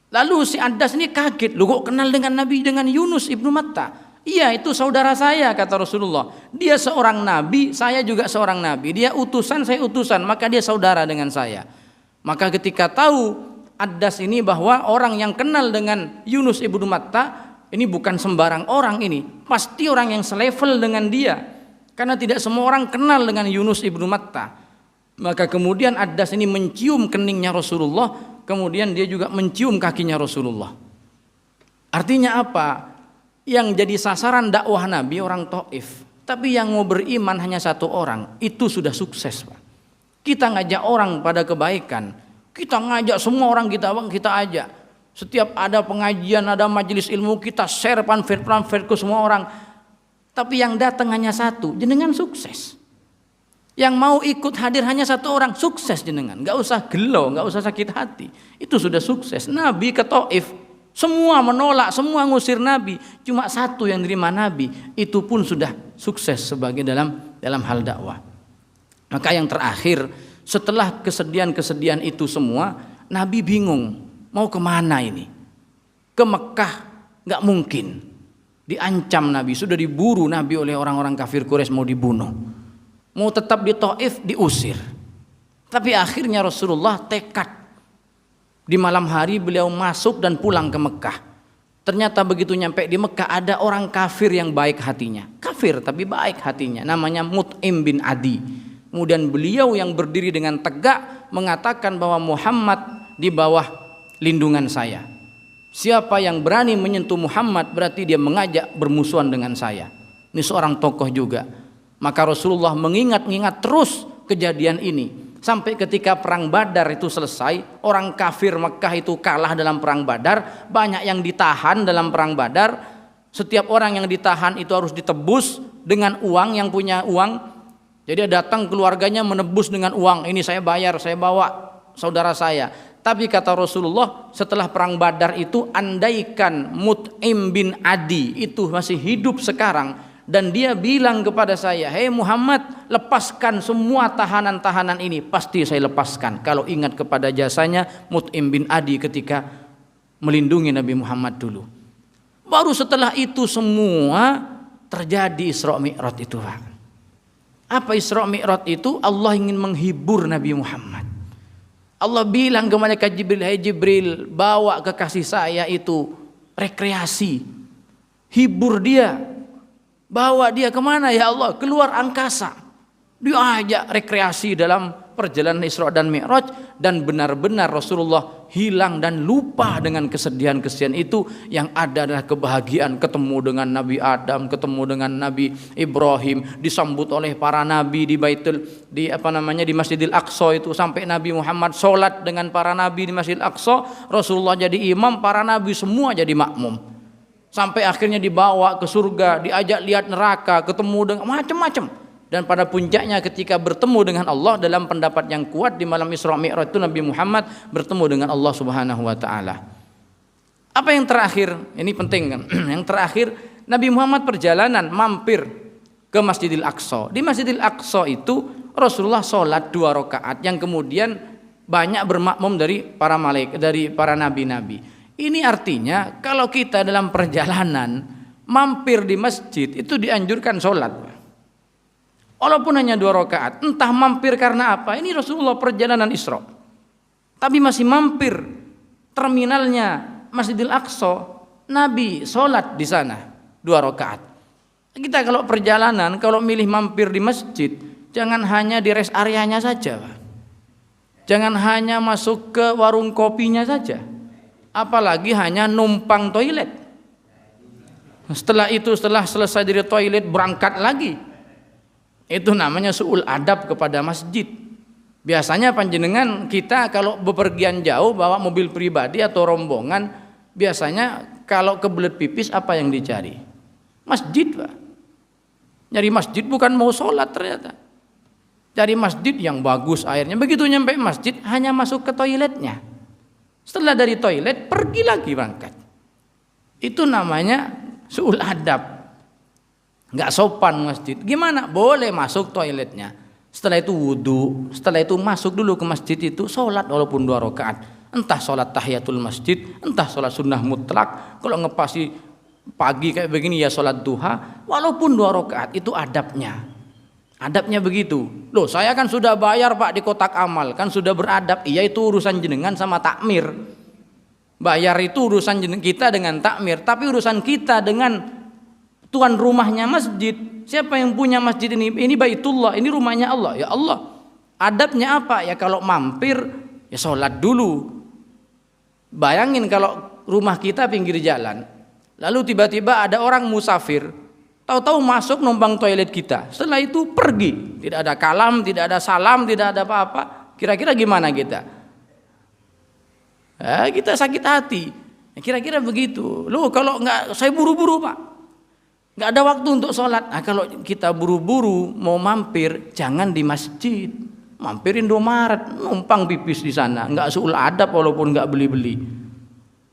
Lalu si Addas ini kaget, loh kok kenal dengan Nabi dengan Yunus ibnu Matta? Iya, itu saudara saya, kata Rasulullah. Dia seorang nabi, saya juga seorang nabi. Dia utusan, saya utusan, maka dia saudara dengan saya. Maka ketika tahu Addas ini bahwa orang yang kenal dengan Yunus ibnu Matta ini bukan sembarang orang, ini pasti orang yang selevel dengan dia, karena tidak semua orang kenal dengan Yunus ibnu Matta. Maka kemudian Addas ini mencium keningnya Rasulullah, kemudian dia juga mencium kakinya Rasulullah. Artinya apa? Yang jadi sasaran dakwah Nabi orang Taif, tapi yang mau beriman hanya 1 orang, itu sudah sukses Pak. Kita ngajak orang pada kebaikan, kita ngajak semua orang, kita ajak. Setiap ada pengajian, ada majelis ilmu, kita share pamflet ke semua orang. Tapi yang datang hanya 1, jenengan sukses. Yang mau ikut hadir hanya 1 orang, sukses jenengan. Gak usah gelo, gak usah sakit hati. Itu sudah sukses. Nabi ke Taif, semua menolak, semua ngusir Nabi. Cuma 1 yang terima Nabi, itu pun sudah sukses sebagai dalam hal dakwah. Maka yang terakhir, setelah kesedihan-kesedihan itu semua, Nabi bingung mau kemana ini. Ke Mekah gak mungkin, diancam Nabi, sudah diburu Nabi oleh orang-orang kafir Quraisy, mau dibunuh. Mau tetap di Taif, diusir. Tapi akhirnya Rasulullah tekad, di malam hari beliau masuk dan pulang ke Mekah. Ternyata begitu nyampe di Mekah ada orang kafir yang baik hatinya, kafir tapi baik hatinya, namanya Mut'im bin Adi. Kemudian beliau yang berdiri dengan tegak mengatakan bahwa Muhammad di bawah lindungan saya. Siapa yang berani menyentuh Muhammad berarti dia mengajak bermusuhan dengan saya. Ini seorang tokoh juga. Maka Rasulullah mengingat-ingat terus kejadian ini. Sampai ketika perang Badar itu selesai, orang kafir Mekah itu kalah dalam perang Badar. Banyak yang ditahan dalam perang Badar. Setiap orang yang ditahan itu harus ditebus dengan uang, yang punya uang. Jadi datang keluarganya menebus dengan uang, ini saya bayar, saya bawa saudara saya. Tapi kata Rasulullah, setelah perang Badar itu, andaikan Mut'im bin Adi itu masih hidup sekarang dan dia bilang kepada saya, hei Muhammad, lepaskan semua tahanan-tahanan ini, pasti saya lepaskan. Kalau ingat kepada jasanya Mut'im bin Adi ketika melindungi Nabi Muhammad dulu. Baru setelah itu semua terjadi Isra Mi'raj itu Pak. Apa Isra Mi'raj itu? Allah ingin menghibur Nabi Muhammad. Allah bilang ke malaikat Jibril, hai Jibril, bawa kekasih saya itu rekreasi, hibur dia, bawa dia kemana ya Allah? Keluar angkasa. Dia ajak rekreasi dalam perjalanan Isra dan Mi'raj, dan benar-benar Rasulullah hilang dan lupa dengan kesedihan-kesedihan itu. Yang ada adalah kebahagiaan ketemu dengan Nabi Adam, ketemu dengan Nabi Ibrahim, disambut oleh para nabi di di Masjidil Aqsa itu, sampai Nabi Muhammad sholat dengan para nabi di Masjidil Aqsa, Rasulullah jadi imam, para nabi semua jadi makmum. sampai akhirnya dibawa ke surga, diajak lihat neraka, ketemu dengan macam-macam. Dan pada puncaknya ketika bertemu dengan Allah, dalam pendapat yang kuat di malam Isra Mi'raj itu Nabi Muhammad bertemu dengan Allah Subhanahu wa taala. Apa yang terakhir? Ini penting kan. Yang terakhir, Nabi Muhammad perjalanan mampir ke Masjidil Aqsa. Di Masjidil Aqsa itu Rasulullah sholat 2 rakaat yang kemudian banyak bermakmum dari para malaikat, dari para nabi-nabi. Ini artinya kalau kita dalam perjalanan mampir di masjid itu dianjurkan sholat. Walaupun hanya 2 rakaat, entah mampir karena apa. Ini Rasulullah perjalanan Isra, tapi masih mampir terminalnya Masjidil Aqsa, Nabi sholat di sana 2 rakaat. Kita kalau perjalanan, kalau milih mampir di masjid, jangan hanya di rest areanya saja, jangan hanya masuk ke warung kopinya saja, apalagi hanya numpang toilet. Setelah itu, setelah selesai dari toilet berangkat lagi. Itu namanya su'ul adab kepada masjid. Biasanya panjenengan kita kalau bepergian jauh bawa mobil pribadi atau rombongan, biasanya kalau kebelet pipis apa yang dicari? Masjid, Pak. Nyari masjid bukan mau sholat ternyata. Cari masjid yang bagus airnya. Begitu nyampe masjid hanya masuk ke toiletnya. Setelah dari toilet pergi lagi berangkat. Itu namanya su'ul adab. Nggak sopan masjid. Gimana? Boleh masuk toiletnya. Setelah itu wudu. Setelah itu masuk dulu ke masjid itu sholat walaupun 2 rakaat. Entah sholat tahiyatul masjid, entah sholat sunnah mutlak. Kalau ngepasi pagi kayak begini ya sholat duha. Walaupun 2 rakaat itu adabnya. Adabnya begitu. Loh, saya kan sudah bayar Pak di kotak amal, kan sudah beradab. Iya, itu urusan jenengan sama takmir. Bayar itu urusan kita dengan takmir, tapi urusan kita dengan tuan rumahnya masjid. Siapa yang punya masjid ini? Ini Baitullah, ini rumahnya Allah. Ya Allah. Adabnya apa? Ya kalau mampir ya sholat dulu. Bayangin kalau rumah kita pinggir jalan, lalu tiba-tiba ada orang musafir, tahu-tahu masuk numpang toilet kita. Setelah itu pergi, tidak ada kalam, tidak ada salam, tidak ada apa-apa. Kira-kira gimana kita? Kita sakit hati. Kira-kira begitu. Loh, kalau nggak, saya buru-buru Pak, nggak ada waktu untuk sholat. Nah, kalau kita buru-buru mau mampir, jangan di masjid, mampir Indomaret, numpang pipis di sana, nggak su'ul adab walaupun nggak beli-beli.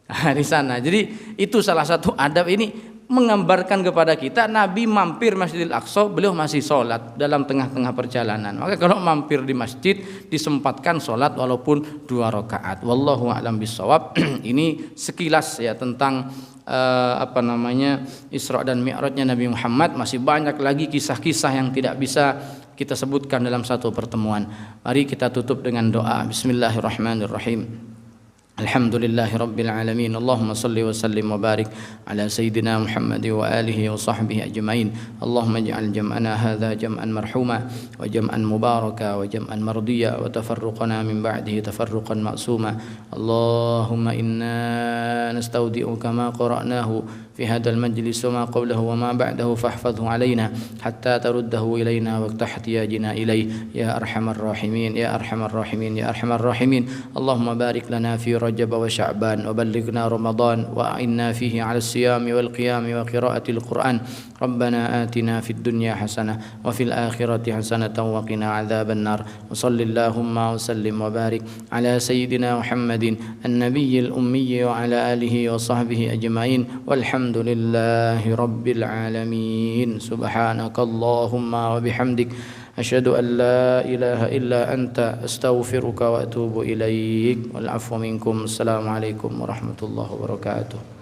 Nah, di sana. Jadi itu salah satu adab. Ini menggambarkan kepada kita Nabi mampir Masjidil Aqsa, beliau masih sholat dalam tengah-tengah perjalanan. Maka kalau mampir di masjid disempatkan sholat walaupun 2 rakaat. Wallahu a'lam bishawab. Ini sekilas ya tentang Isra dan Mi'rajnya Nabi Muhammad. Masih banyak lagi kisah-kisah yang tidak bisa kita sebutkan dalam satu pertemuan. Mari kita tutup dengan doa. Bismillahirrahmanirrahim. Alhamdulillahi Rabbil Alamin. Allahumma salli wa sallim wa barik ala Sayyidina Muhammad wa alihi wa sahbihi ajma'in. Allahumma ij'al jam'ana hadha jam'an marhuma wa jam'an mubaraka wa jam'an mardiya wa tafarruqana min ba'dihi tafarruqan ma'suma. Allahumma inna nastaudi'uka ma qara'nahu في هذا المجلس وما قبله وما بعده فاحفظه علينا حتى ترده إلينا وقت احتياجنا إليه يا أرحم الراحمين يا أرحم الراحمين يا أرحم الراحمين. اللهم بارك لنا في رجب وشعبان وبلغنا رمضان وأعنا فيه على الصيام والقيام وقراءة القرآن. ربنا آتنا في الدنيا حسنة وفي الآخرة حسنة وقنا عذاب النار. وصل اللهم وسلم وبارك على سيدنا محمد النبي الأمي وعلى آله وصحبه أجمعين والحمد لله رب العالمين. سبحانك اللهم وبحمدك أشهد أن لا إله إلا أنت أستغفرك وأتوب إليك والعفو منكم. السلام عليكم ورحمة الله وبركاته.